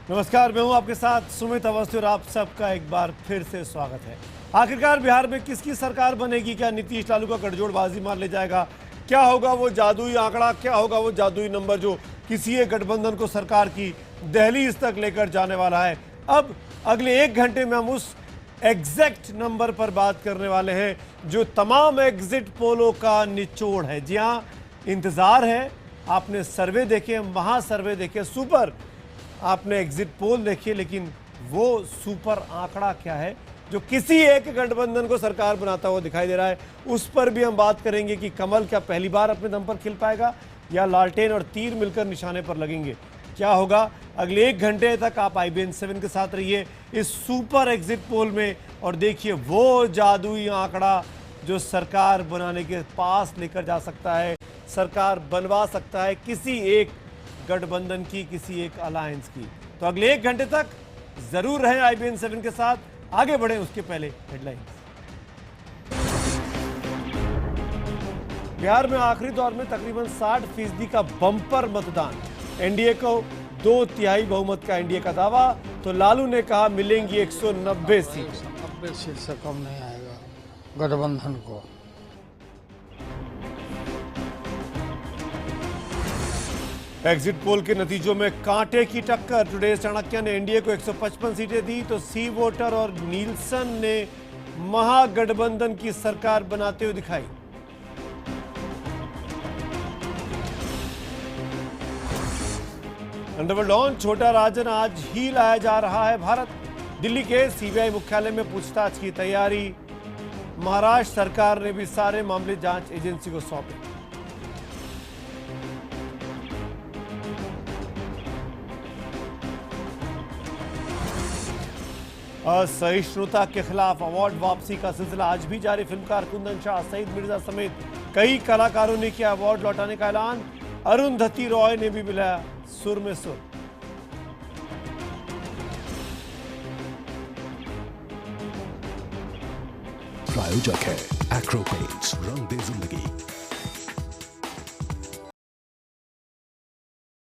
नमस्कार, मैं हूं आपके साथ सुमित अवस्थी और आप सबका एक बार फिर से स्वागत है। आखिरकार बिहार में किसकी सरकार बनेगी? क्या नीतीश लालू का गठजोड़ बाजी मार ले जाएगा? क्या होगा वो जादुई आंकड़ा, क्या होगा वो जादुई नंबर जो किसी एक गठबंधन को सरकार की दहलीज तक लेकर जाने वाला है? अब अगले 1 घंटे में हम उस एग्जैक्ट नंबर पर बात करने वाले हैं जो तमाम एग्जिट पोलों का निचोड़ है। जी हाँ, इंतजार है। आपने सर्वे देखे, महा सर्वे देखे, सुपर आपने एग्जिट पोल देखिए, लेकिन वो सुपर आंकड़ा क्या है जो किसी एक गठबंधन को सरकार बनाता हुआ दिखाई दे रहा है? उस पर भी हम बात करेंगे कि कमल क्या पहली बार अपने दम पर खिल पाएगा या लालटेन और तीर मिलकर निशाने पर लगेंगे? क्या होगा? अगले 1 घंटे तक आप IBN 7 के साथ रहिए इस सुपर एग्जिट पोल में और देखिए वो जादुई आंकड़ा जो सरकार बनाने के पास लेकर जा सकता है, सरकार बनवा सकता है किसी एक गठबंधन की, किसी एक अलायंस की। तो अगले 1 घंटे तक जरूर रहें IBN 7 के साथ। आगे बढ़े उसके पहले हेडलाइंस। बिहार में आखिरी दौर में तकरीबन 60% का बम्पर मतदान। एनडीए को 2/3 बहुमत का एनडीए का दावा, तो लालू ने कहा मिलेंगी 190 सीट। 90 सीट से कम नहीं आएगा गठबंधन को। एग्जिट पोल के नतीजों में कांटे की टक्कर। टुडे चाणक्य ने एनडीए को 155 सीटें दी, तो सी वोटर और नीलसन ने महागठबंधन की सरकार बनाते हुए दिखाई। अंडरवर्ल्ड डॉन छोटा राजन आज ही लाया जा रहा है भारत। दिल्ली के सीबीआई मुख्यालय में पूछताछ की तैयारी। महाराष्ट्र सरकार ने भी सारे मामले जांच एजेंसी को सौंपे। असहिष्णुता के खिलाफ अवार्ड वापसी का सिलसिला आज भी जारी। फिल्मकार कुंदन शाह, सईद मिर्जा समेत कई कलाकारों ने किया अवार्ड लौटाने का ऐलान। अरुंधति रॉय ने भी मिलाया सुर में सुर। प्रायोजक है एक्रो पेंट्स, रंग दे जिंदगी।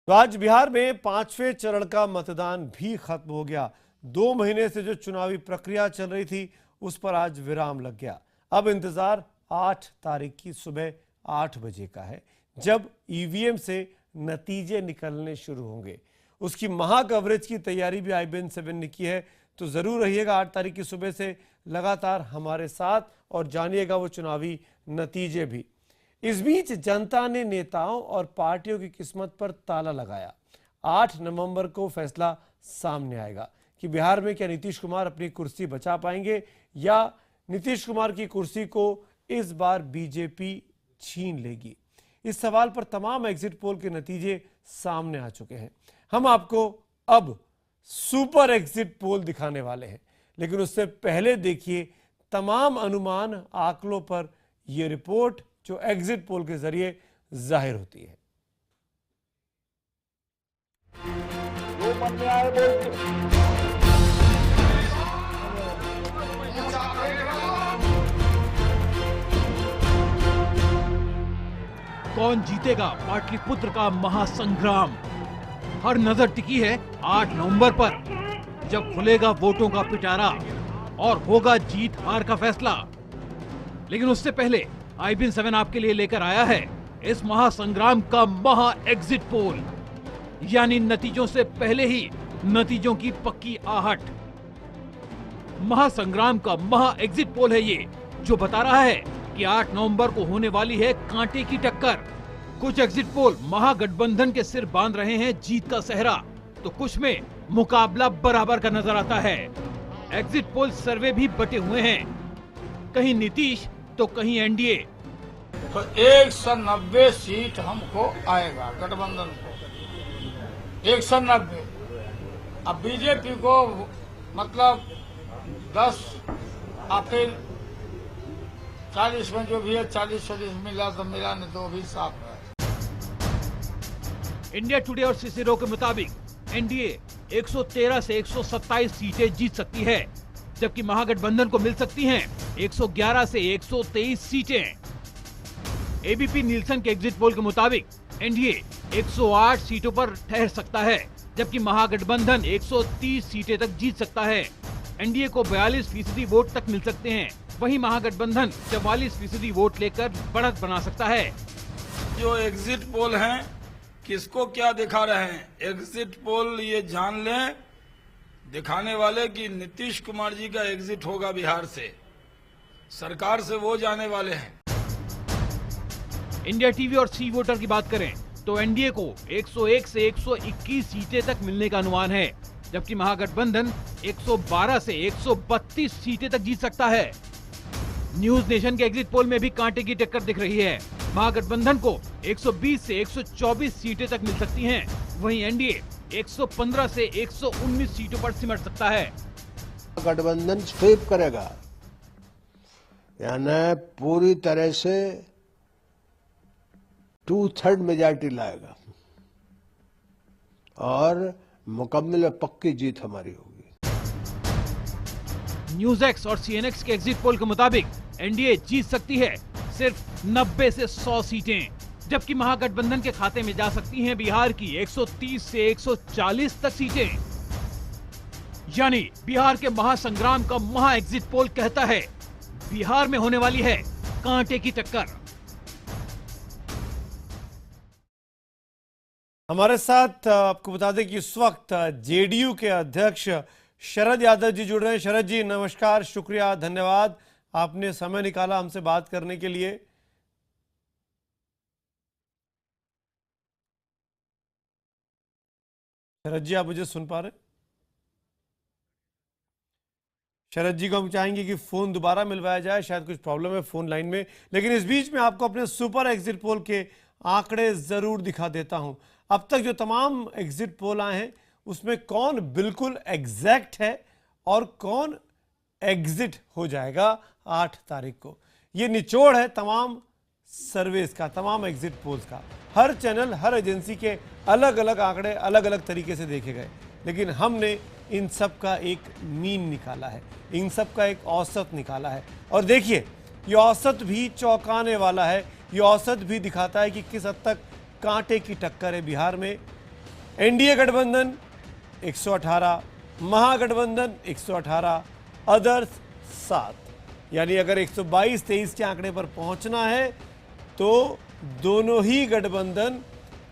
तो आज बिहार में 5वें चरण का मतदान भी खत्म हो गया। 2 महीने से जो चुनावी प्रक्रिया चल रही थी उस पर आज विराम लग गया। अब इंतजार 8 तारीख की सुबह 8 बजे का है, जब ईवीएम से नतीजे निकलने शुरू होंगे। उसकी महा कवरेज की तैयारी भी IBN 7 ने की है, तो जरूर रहिएगा 8 तारीख की सुबह से लगातार हमारे साथ और जानिएगा वो चुनावी नतीजे भी। इस बीच जनता ने नेताओं और पार्टियों की किस्मत पर ताला लगाया। 8 नवंबर को फैसला सामने आएगा कि बिहार में क्या नीतीश कुमार अपनी कुर्सी बचा पाएंगे या नीतीश कुमार की कुर्सी को इस बार बीजेपी छीन लेगी। इस सवाल पर तमाम एग्जिट पोल के नतीजे सामने आ चुके हैं। हम आपको अब सुपर एग्जिट पोल दिखाने वाले हैं, लेकिन उससे पहले देखिए तमाम अनुमान आंकड़ों पर यह रिपोर्ट जो एग्जिट पोल के जरिए जाहिर होती है। कौन जीतेगा पाटलिपुत्र का महासंग्राम? हर नजर टिकी है 8 नवंबर पर, जब खुलेगा वोटों का पिटारा और होगा जीत हार का फैसला। लेकिन उससे पहले IBN 7 आपके लिए लेकर आया है इस महासंग्राम का महा एग्जिट पोल, यानी नतीजों से पहले ही नतीजों की पक्की आहट। महासंग्राम का महा एग्जिट पोल है ये, जो बता रहा है कि 8 नवंबर को होने वाली है कांटे की टक्कर। कुछ एग्जिट पोल महागठबंधन के सिर बांध रहे हैं जीत का सहरा, तो कुछ में मुकाबला बराबर का नजर आता है। एग्जिट पोल सर्वे भी बटे हुए हैं, कहीं नीतीश तो कहीं एनडीए। तो 190 सीट हमको आएगा गठबंधन को, 190। अब बीजेपी को मतलब 10 आखिर 40 में जो भी है 40-40 मिला तो मिला, नहीं तो भी साफ है। इंडिया टुडे और सीसीरो के मुताबिक एनडीए 113 से 127 सीटें जीत सकती है, जबकि महागठबंधन को मिल सकती हैं 111 से 123 सीटें। एबीपी नीलसन के एग्जिट पोल के मुताबिक एनडीए 108 सीटों पर ठहर सकता है, जबकि महागठबंधन 130 सीटें तक जीत सकता है। एनडीए को 42% वोट तक मिल सकते हैं, वहीं महागठबंधन 44% वोट लेकर बढ़त बना सकता है। जो एग्जिट पोल हैं किसको क्या दिखा रहे हैं, एग्जिट पोल ये जान लें दिखाने वाले कि नीतीश कुमार जी का एग्जिट होगा बिहार से, सरकार से वो जाने वाले हैं। इंडिया टीवी और सी वोटर की बात करें तो एनडीए को 101 से 121 सीटें तक मिलने का अनुमान है, जबकि महागठबंधन 112 से 132 सीटें तक जीत सकता है। न्यूज नेशन के एग्जिट पोल में भी कांटे की टक्कर दिख रही है। महागठबंधन को 120 से 124 सीटें तक मिल सकती हैं, वहीं एनडीए 115 से 119 सीटों पर सिमट सकता है। गठबंधन स्वीप करेगा, यानी पूरी तरह से 2/3 मेजॉरिटी लाएगा और मुकम्मल पक्की जीत हमारी होगी। न्यूज एक्स और सीएनएक्स के एग्जिट पोल के मुताबिक एनडीए जीत सकती है सिर्फ 90 से 100 सीटें, जबकि महागठबंधन के खाते में जा सकती हैं बिहार की 130 से 140 तक सीटें। यानी बिहार के महासंग्राम का महा एग्जिट पोल कहता है बिहार में होने वाली है कांटे की टक्कर। हमारे साथ आपको बता दें कि इस वक्त जेडीयू के अध्यक्ष शरद यादव जी जुड़ रहे हैं। शरद जी नमस्कार, शुक्रिया, धन्यवाद, आपने समय निकाला हमसे बात करने के लिए। शरद जी आप मुझे सुन पा रहे हैं? शरद जी को हम चाहेंगे कि फोन दोबारा मिलवाया जाए, शायद कुछ प्रॉब्लम है फोन लाइन में। लेकिन इस बीच में आपको अपने सुपर एग्जिट पोल के आंकड़े जरूर दिखा देता हूं। अब तक जो तमाम एग्जिट पोल आए हैं उसमें कौन बिल्कुल एग्जैक्ट है और कौन एग्जिट हो जाएगा 8 तारीख को, ये निचोड़ है तमाम सर्वेस का, तमाम एग्जिट पोल्स का। हर चैनल, हर एजेंसी के अलग अलग आंकड़े अलग अलग तरीके से देखे गए, लेकिन हमने इन सब का एक मीन निकाला है, इन सब का एक औसत निकाला है। और देखिए ये औसत भी चौंकाने वाला है। ये औसत भी दिखाता है कि किस हद तक कांटे की टक्कर है बिहार में। एनडीए गठबंधन 118, महागठबंधन 118, अदर्स 7, यानी अगर 122-23 के आंकड़े पर पहुंचना है तो दोनों ही गठबंधन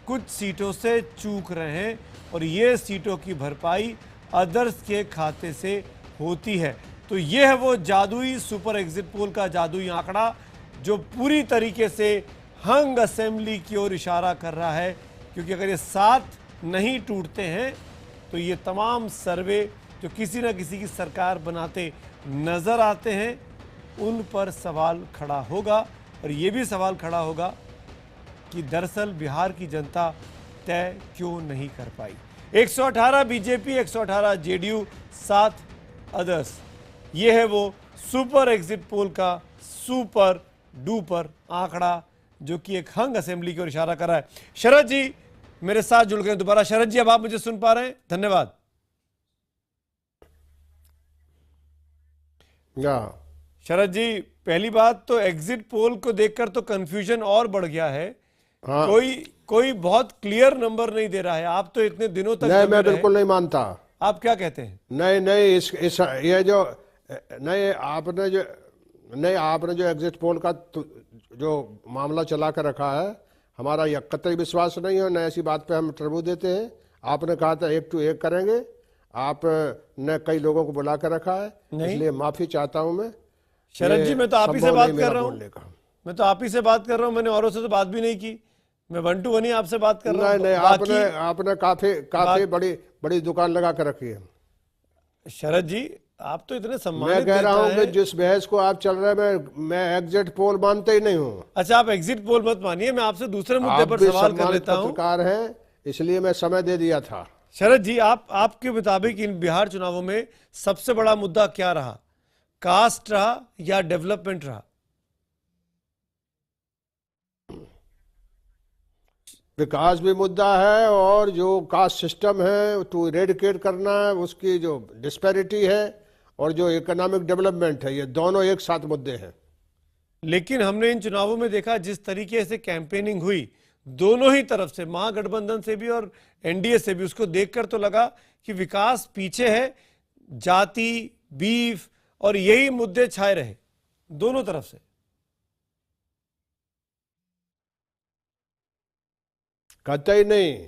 कुछ सीटों से चूक रहे हैं और ये सीटों की भरपाई अदर्स के खाते से होती है। तो ये है वो जादुई सुपर एग्जिट पोल का जादुई आंकड़ा जो पूरी तरीके से हंग असेंबली की ओर इशारा कर रहा है, क्योंकि अगर ये 7 नहीं टूटते हैं तो ये तमाम सर्वे जो किसी न किसी की सरकार बनाते नजर आते हैं उन पर सवाल खड़ा होगा। और ये भी सवाल खड़ा होगा कि दरअसल बिहार की जनता तय क्यों नहीं कर पाई। 118 बीजेपी, 118 जेडीयू, 7 अदर्स, ये है वो सुपर एग्जिट पोल का सुपर डुपर आंकड़ा जो कि एक हंग असेंबली की ओर इशारा कर रहा है। शरद जी मेरे साथ जुड़ गए दोबारा। शरद जी अब आप मुझे सुन पा रहे हैं? धन्यवाद। शरद जी पहली बात तो एग्जिट पोल को देखकर तो कंफ्यूजन और बढ़ गया है। हाँ। कोई बहुत क्लियर नंबर नहीं दे रहा है। आप तो इतने दिनों तक नहीं, मैं बिल्कुल नहीं मानता। आप क्या कहते हैं? नहीं ये जो नहीं आपने जो एग्जिट पोल का जो मामला चला कर रखा है, हमारा यह कतई विश्वास नहीं है, न ऐसी बात पे हम टर्बू देते हैं। आपने कहा था 1 to 1 करेंगे, आपने कई लोगों को बुला कर रखा है, इसलिए माफी चाहता हूं मैं। शरद जी मैं तो आप ही से बात कर रहा हूँ, मैं तो आप ही से बात कर रहा हूँ, मैंने औरों से तो बात भी नहीं की। मैं 1 to 1 ही आपसे बात कर रहा हूँ। नहीं, आपने काफी बड़ी दुकान लगा कर रखी है। शरद जी आप तो इतने सम्मानित, मैं कह रहा हूँ कि जिस बहस को आप चल रहे हैं मैं एग्जिट पोल मानते ही नहीं हूँ। अच्छा आप एग्जिट पोल मत मानिए, मैं आपसे दूसरे मुद्दे पर सवाल कर लेता हूँ। पत्रकार हैं इसलिए मैं समय दे दिया था। शरद जी आपके मुताबिक इन बिहार चुनावों में सबसे बड़ा मुद्दा क्या रहा? कास्ट रहा या डेवलपमेंट रहा? विकास भी मुद्दा है और जो कास्ट सिस्टम है टू इरेडिकेट करना है, उसकी जो डिस्पैरिटी है और जो इकोनॉमिक डेवलपमेंट है, ये दोनों एक साथ मुद्दे हैं। लेकिन हमने इन चुनावों में देखा जिस तरीके से कैंपेनिंग हुई, दोनों ही तरफ से, महागठबंधन से भी और एनडीए से भी, उसको देखकर तो लगा कि विकास पीछे है, जाति, बीफ और यही मुद्दे छाए रहे दोनों तरफ से। कतई नहीं,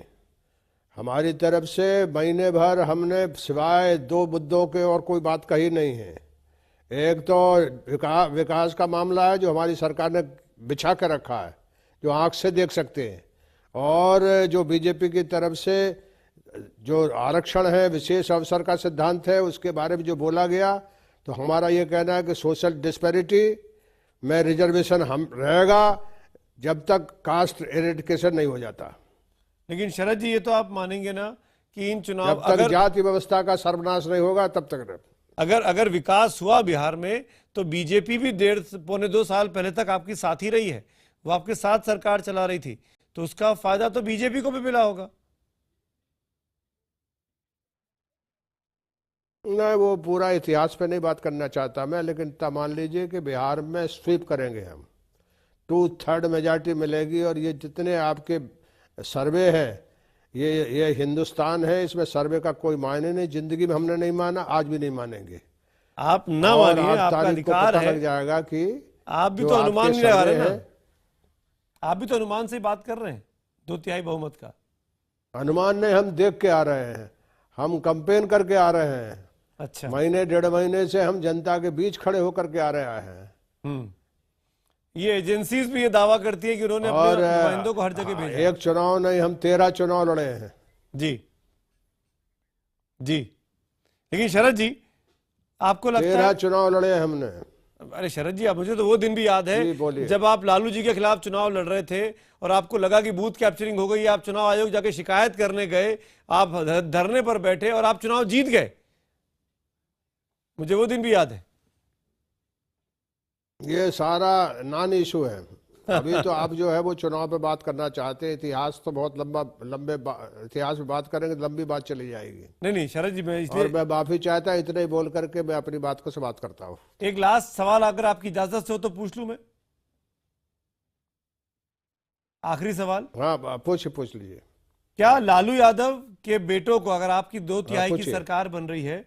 हमारी तरफ से महीने भर हमने सिवाय 2 मुद्दों के और कोई बात कही नहीं है। एक तो विकास का मामला है जो हमारी सरकार ने बिछा कर रखा है, जो आंख से देख सकते हैं, और जो बीजेपी की तरफ से जो आरक्षण है, विशेष अवसर का सिद्धांत है, उसके बारे में जो बोला गया, तो हमारा ये कहना है कि सोशल डिस्पैरिटी में रिजर्वेशन हम रहेगा जब तक कास्ट एरेडिकेशन नहीं हो जाता। लेकिन शरद जी, ये तो आप मानेंगे ना कि इन चुनाव, जब तक जाति व्यवस्था का सर्वनाश नहीं होगा तब तक नहीं। अगर विकास हुआ बिहार में, तो बीजेपी भी 1.5-2 साल पहले तक आपकी साथ ही रही है, वो आपके साथ सरकार चला रही थी, तो उसका फायदा तो बीजेपी को भी मिला होगा। नहीं, वो पूरा इतिहास पे नहीं बात करना चाहता मैं, लेकिन मान लीजिए कि बिहार में स्वीप करेंगे हम, 2/3 मेजॉरिटी मिलेगी, और ये जितने आपके सर्वे हैं, ये हिंदुस्तान है, इसमें सर्वे का कोई मायने नहीं। जिंदगी में हमने नहीं माना, आज भी नहीं मानेंगे। आप ना मानिए, आपका अधिकार है। लग जाएगा कि आप भी तो अनुमान नहीं लगा रहे ना, आप भी तो अनुमान से बात कर रहे हैं 2/3 बहुमत का। अनुमान नहीं, हम देख के आ रहे हैं, हम कंपेन करके आ रहे हैं। अच्छा, महीने 1.5 महीने से हम जनता के बीच खड़े होकर के आ रहे हैं। ये एजेंसीज भी ये दावा करती है कि उन्होंने अपने नुमाइंदों को हर जगह भेजा। एक चुनाव नहीं, हम 13 चुनाव लड़े हैं। जी जी, लेकिन शरद जी, आपको लगता है 13 चुनाव लड़े हैं हमने। अरे शरद जी, आप, मुझे तो वो दिन भी याद है जब आप लालू जी के खिलाफ चुनाव लड़ रहे थे और आपको लगा कि बूथ कैप्चरिंग हो गई, आप चुनाव आयोग जाके शिकायत करने गए, आप धरने पर बैठे और आप चुनाव जीत गए। मुझे वो दिन भी याद है। ये सारा नॉन इशू है। अभी तो आप जो है वो चुनाव पे बात करना चाहते हैं। इतिहास तो बहुत लंबे इतिहास में बात करेंगे, लंबी बात चली जाएगी। नहीं शरद जी, मैं इसलिए, और मैं माफी चाहता, इतना ही बोल करके मैं अपनी बात को समाप्त करता हूँ। एक लास्ट सवाल अगर आपकी इजाजत से हो तो पूछ लूं मैं, आखिरी सवाल। हाँ, पूछ लीजिए। क्या लालू यादव के बेटों को, अगर आपकी 2/3 की सरकार बन रही है,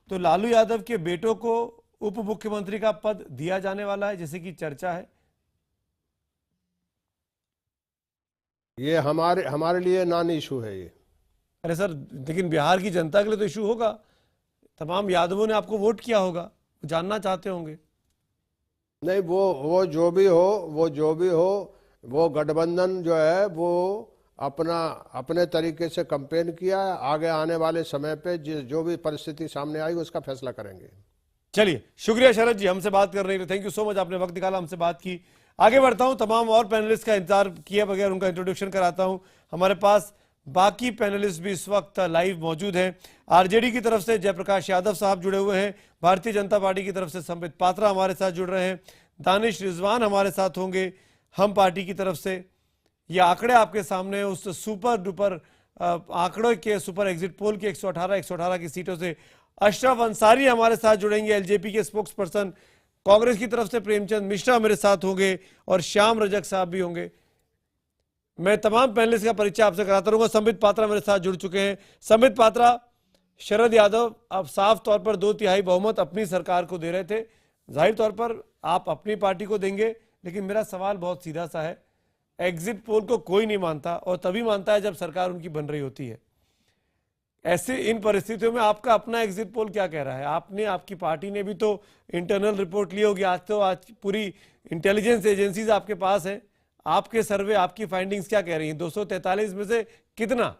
तो लालू यादव के बेटों को उप मुख्यमंत्री का पद दिया जाने वाला है, जैसे कि चर्चा है? ये हमारे लिए नॉन इशू है ये। अरे सर, लेकिन बिहार की जनता के लिए तो इशू होगा। तमाम यादवों ने आपको वोट किया होगा, जानना चाहते होंगे। नहीं, वो जो भी हो, वो गठबंधन जो है वो अपने तरीके से कैंपेन किया है। आगे आने वाले समय पे जो भी परिस्थिति सामने आई उसका फैसला करेंगे। चलिए, शुक्रिया शरद जी, हमसे बात करने के लिए। थैंक यू सो मच, आपने वक्त निकाला, हमसे बात की। आगे बढ़ता हूं, तमाम और पैनलिस्ट का इंतजार किए बगैर उनका इंट्रोडक्शन कराता हूं। हमारे पास बाकी पैनलिस्ट भी इस वक्त लाइव मौजूद हैं। आरजेडी की तरफ से जयप्रकाश यादव साहब जुड़े हुए हैं, भारतीय जनता पार्टी की तरफ से संबित पात्रा हमारे साथ जुड़ रहे हैं, दानिश रिजवान हमारे साथ होंगे हम पार्टी की तरफ से। ये आंकड़े आपके सामने, उस सुपर डुपर आंकड़ों के, सुपर एग्जिट पोल के 118 की सीटों से अशरफ अंसारी हमारे साथ जुड़ेंगे, एलजेपी के स्पोक्स पर्सन। कांग्रेस की तरफ से प्रेमचंद मिश्रा मेरे साथ होंगे और श्याम रजक साहब भी होंगे। मैं तमाम पैनलिस्ट का परिचय आपसे कराता रहूंगा। संबित पात्रा मेरे साथ जुड़ चुके हैं। संबित पात्रा, शरद यादव अब साफ तौर पर 2/3 बहुमत अपनी सरकार को दे रहे थे, जाहिर तौर पर आप अपनी पार्टी को देंगे, लेकिन मेरा सवाल बहुत सीधा सा है। एग्जिट पोल को कोई नहीं मानता, और तभी मानता है जब सरकार उनकी बन रही होती है। ऐसे इन परिस्थितियों में आपका अपना एग्जिट पोल क्या कह रहा है? आपकी पार्टी ने भी तो इंटरनल रिपोर्ट ली होगी, आज पूरी इंटेलिजेंस एजेंसीज आपके पास है। आपके सर्वे, आपकी फाइंडिंग्स क्या कह रही हैं? 243 में से कितना?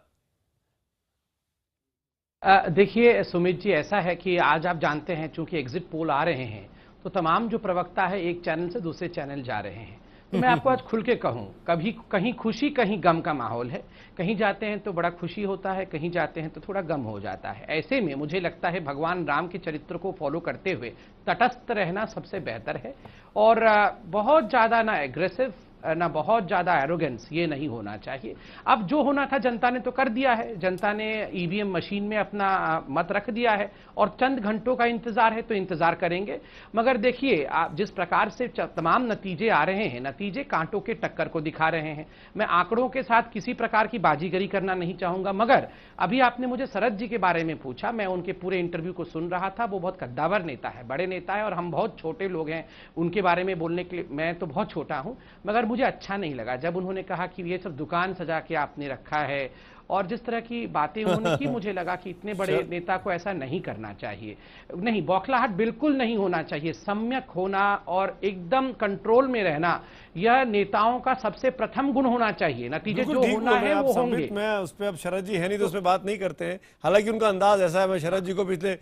देखिए सुमित जी, ऐसा है कि आज आप जानते हैं चूंकि एग्जिट पोल आ रहे हैं तो तमाम जो प्रवक्ता है एक चैनल से दूसरे चैनल जा रहे हैं। तो मैं आपको आज खुल के कहूं, कभी कहीं खुशी कहीं गम का माहौल है। कहीं जाते हैं तो बड़ा खुशी होता है, कहीं जाते हैं तो थोड़ा गम हो जाता है। ऐसे में मुझे लगता है भगवान राम के चरित्र को फॉलो करते हुए तटस्थ रहना सबसे बेहतर है, और बहुत ज़्यादा ना एग्रेसिव ना बहुत ज्यादा एरोगेंस, ये नहीं होना चाहिए। अब जो होना था जनता ने तो कर दिया है, जनता ने ईवीएम मशीन में अपना मत रख दिया है और चंद घंटों का इंतजार है तो इंतजार करेंगे। मगर देखिए आप जिस प्रकार से तमाम नतीजे आ रहे हैं, नतीजे कांटों के टक्कर को दिखा रहे हैं। मैं आंकड़ों के साथ किसी प्रकार की बाजीगरी करना नहीं चाहूंगा, मगर अभी आपने मुझे शरद जी के बारे में पूछा, मैं उनके पूरे इंटरव्यू को सुन रहा था। वो बहुत कद्दावर नेता है, बड़े नेता है और हम बहुत छोटे लोग हैं उनके बारे में बोलने के लिए। मैं तो बहुत छोटा हूं, मगर मुझे अच्छा नहीं लगा जब उन्होंने कहा कि ये सब दुकान सजा के आपने रखा है और जिस तरह की बातें उन्होंने की। मुझे लगा कि इतने बड़े नेता को ऐसा नहीं करना चाहिए। नहीं, बौखलाहट बिल्कुल नहीं होना चाहिए, सम्यक होना और एकदम कंट्रोल में रहना, यह नेताओं का सबसे प्रथम गुण होना चाहिए। नतीजे जो होना है वो होंगे। मैं उस पर अब शरद जी है नहीं तो उस पर बात नहीं करते हैं, हालांकि उनका अंदाज ऐसा है। मैं शरद जी को पिछले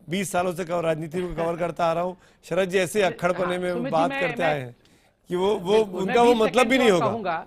20 सालों से राजनीति को कवर करता आ रहा हूं। शरद जी ऐसे अक्खड़पने में बात करते आए हैं कि वो उनका वो मतलब भी नहीं होगा।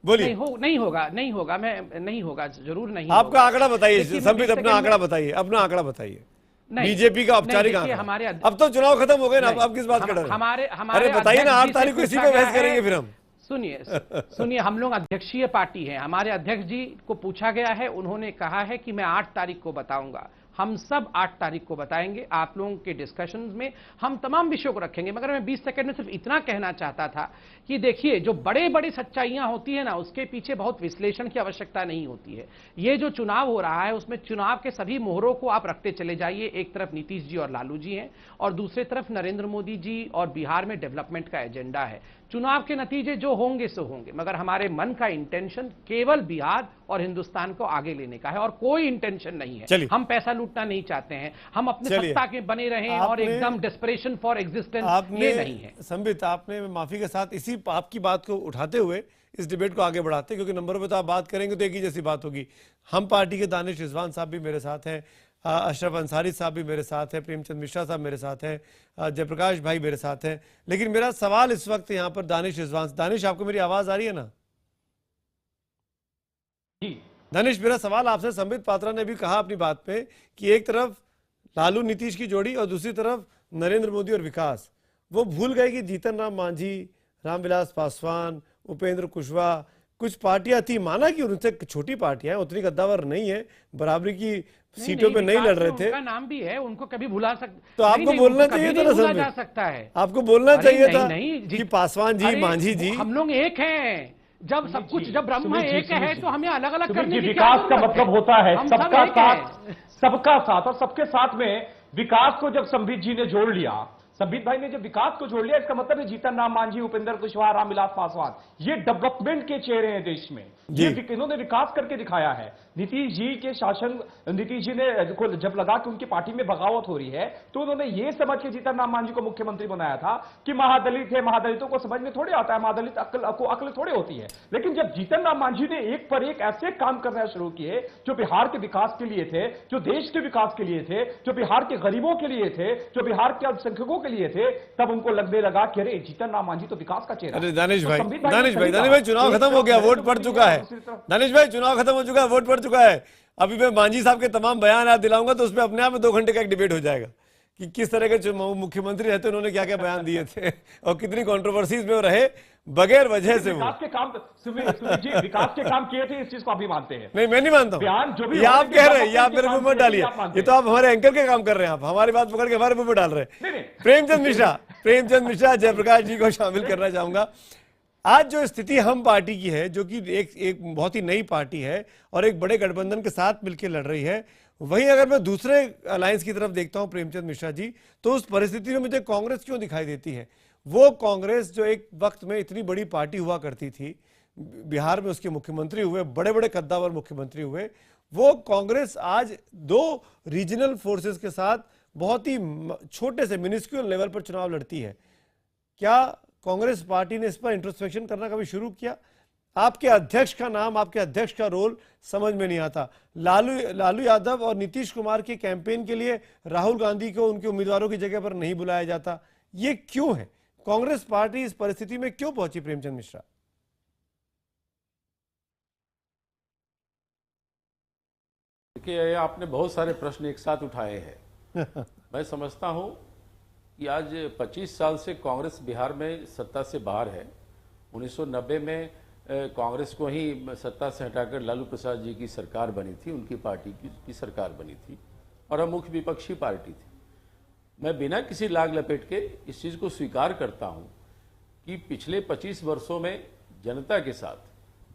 बोलिए। नहीं होगा, मैं नहीं होगा, जरूर नहीं। आपका आंकड़ा बताइए संबित, अपना आंकड़ा बताइए, अपना आंकड़ा बताइए। बीजेपी का औपचारिक आंकड़ा। हमारे अब तो चुनाव खत्म हो गए ना, अब किस बात कर रहे हैं? हमारे बताइए ना, 8 तारीख को इसी पे बहस करेंगे फिर हम। सुनिए, हम लोग अध्यक्षीय पार्टी है। हमारे अध्यक्ष जी को पूछा गया है, उन्होंने कहा है कि मैं 8 तारीख को बताऊंगा। हम सब 8 तारीख को बताएंगे। आप लोगों के डिस्कशंस में हम तमाम विषयों को रखेंगे। मगर मैं 20 सेकंड में सिर्फ इतना कहना चाहता था कि देखिए, जो बड़े बड़ी सच्चाइयां होती है ना, उसके पीछे बहुत विश्लेषण की आवश्यकता नहीं होती है। ये जो चुनाव हो रहा है उसमें चुनाव के सभी मोहरों को आप रखते चले जाइए। एक तरफ नीतीश जी और लालू जी हैं और दूसरी तरफ नरेंद्र मोदी जी और बिहार में डेवलपमेंट का एजेंडा है। चुनाव के नतीजे जो होंगे सो होंगे, मगर हमारे मन का इंटेंशन केवल बिहार और हिंदुस्तान को आगे लेने का है और कोई इंटेंशन नहीं है। हम पैसा लूटना नहीं चाहते हैं, हम अपने सत्ता के बने रहें और एकदम डेस्परेशन फॉर एग्जिस्टेंस ये नहीं है। संबित, आपने माफी के साथ इसी आपकी बात को उठाते हुए इस डिबेट को आगे बढ़ाते, क्योंकि नंबरों पे तो आप बात करेंगे तो एक ही जैसी बात होगी। हम पार्टी के दानिश रिजवान साहब भी मेरे साथ हैं, अशरफ अंसारी साहब भी मेरे साथ हैं, प्रेमचंद मिश्रा साहब मेरे साथ हैं, जयप्रकाश भाई मेरे साथ हैं। लेकिन मेरा सवाल इस वक्त यहाँ पर दानिश रिजवान, दानिश आपको मेरी आवाज आ रही है ना? जी दानिश, मेरा सवाल आपसे, संबित पात्रा ने भी कहा अपनी बात पे कि एक तरफ लालू नीतीश की जोड़ी और दूसरी तरफ नरेंद्र मोदी और विकास। वो भूल गए कि जीतन राम मांझी, रामविलास पासवान, उपेंद्र कुशवाहा, कुछ पार्टियां थी, माना कि उनसे छोटी पार्टियां हैं, उतनी कद्दावर नहीं है, बराबरी की सीटों पे नहीं लड़ रहे थे। उनका नाम भी है, उनको कभी भुला सकते, तो आपको बोलना चाहिए था ना सर, जा सकता है आपको बोलना चाहिए था कि पासवान जी, मांझी जी, हम लोग एक हैं। जब सब कुछ, जब ब्रह्म एक है तो हमें अलग अलग करने की विकास का मतलब होता है सबका साथ, सबका साथ, और सबके साथ में विकास को जब संबित जी ने जोड़ लिया, संबित भाई ने जब विकास को जोड़ लिया, इसका मतलब है जीतन राम मांझी, उपेंद्र कुशवाहा, रामविलास पासवान, ये डेवलपमेंट के चेहरे हैं देश में। इन्होंने विकास करके दिखाया है। नीतीश जी के शासन, नीतीश जी ने जब लगा कि उनकी पार्टी में बगावत हो रही है तो उन्होंने ये समझ के जीतन राम मांझी को मुख्यमंत्री बनाया था कि महादलित है, महादलितों को समझ में थोड़े आता है, महादलित अक्ल थोड़े होती है। लेकिन जब जीतन राम मांझी ने एक पर एक ऐसे काम करना शुरू किए जो बिहार के विकास के लिए थे, जो देश के विकास के लिए थे, जो बिहार के गरीबों के लिए थे, जो बिहार के अल्पसंख्यकों के लिए थे, तब उनको लगने लगा कि अरे जीतन राम मांझी तो विकास का चेहरा। अरे दानिश भाई चुनाव खत्म हो गया, वोट पड़ चुका है। दानिश भाई चुनाव खत्म हो चुका है, वोट पड़ चुका है। अभी मैं मांझी साहब के तमाम बयान याद दिलाऊंगा तो उसमें अपने आप में 2 घंटे का एक डिबेट हो जाएगा कि किस तरह के मुख्यमंत्री रहते, उन्होंने क्या क्या बयान दिए थे और कितनी कंट्रोवर्सीज में वो रहे बगैर वजह से। विकास के काम, जी विकास के काम किए थे, इस चीज को आप भी मानते हैं? नहीं, मैं नहीं मानता हूं। ये आप कह रहे हैं, ये आप मेरे मुंह में डालिए, ये तो आप हमारे एंकर के काम कर रहे हैं, आप हमारी बात पकड़ के हमारे मुंह में डाल रहे हैं। प्रेमचंद मिश्रा, जयप्रकाश जी को शामिल करना चाहूंगा। आज जो स्थिति हम पार्टी की है, जो कि एक बहुत ही नई पार्टी है और एक बड़े गठबंधन के साथ मिलकर लड़ रही है, वहीं अगर मैं दूसरे अलायंस की तरफ देखता हूं प्रेमचंद मिश्रा जी, तो उस परिस्थिति में मुझे कांग्रेस क्यों दिखाई देती है? वो कांग्रेस जो एक वक्त में इतनी बड़ी पार्टी हुआ करती थी, बिहार में उसके मुख्यमंत्री हुए, बड़े बड़े कद्दावर मुख्यमंत्री हुए, वो कांग्रेस आज 2 रीजनल फोर्सेस के साथ बहुत ही छोटे से मिनिस्क्यूल लेवल पर चुनाव लड़ती है। क्या कांग्रेस पार्टी ने इस पर इंट्रोस्पेक्शन करना कभी शुरू किया? आपके अध्यक्ष का नाम, आपके अध्यक्ष का रोल समझ में नहीं आता। लालू यादव और नीतीश कुमार के कैंपेन के लिए राहुल गांधी को उनके उम्मीदवारों की जगह पर नहीं बुलाया जाता, ये क्यों है? कांग्रेस पार्टी इस परिस्थिति में क्यों पहुंची? प्रेमचंद मिश्रा, देखिए, आपने बहुत सारे प्रश्न एक साथ उठाए हैं। मैं समझता हूं कि आज 25 साल से कांग्रेस बिहार में सत्ता से बाहर है 1990 में कांग्रेस को ही सत्ता से हटाकर लालू प्रसाद जी की सरकार बनी थी, उनकी पार्टी की सरकार बनी थी और हम मुख्य विपक्षी पार्टी थी। मैं बिना किसी लाग लपेट के इस चीज़ को स्वीकार करता हूं कि पिछले 25 वर्षों में जनता के साथ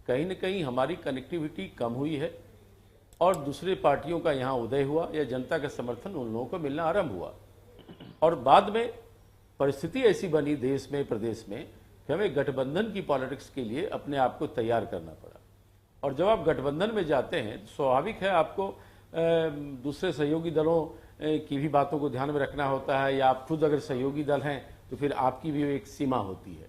कहीं न कहीं हमारी कनेक्टिविटी कम हुई है और दूसरे पार्टियों का यहाँ उदय हुआ या जनता का समर्थन उन लोगों को मिलना आरंभ हुआ और बाद में परिस्थिति ऐसी बनी देश में, प्रदेश में कि हमें गठबंधन की पॉलिटिक्स के लिए अपने आप को तैयार करना पड़ा। और जब आप गठबंधन में जाते हैं तो स्वाभाविक है आपको दूसरे सहयोगी दलों की भी बातों को ध्यान में रखना होता है, या आप खुद अगर सहयोगी दल हैं तो फिर आपकी भी एक सीमा होती है।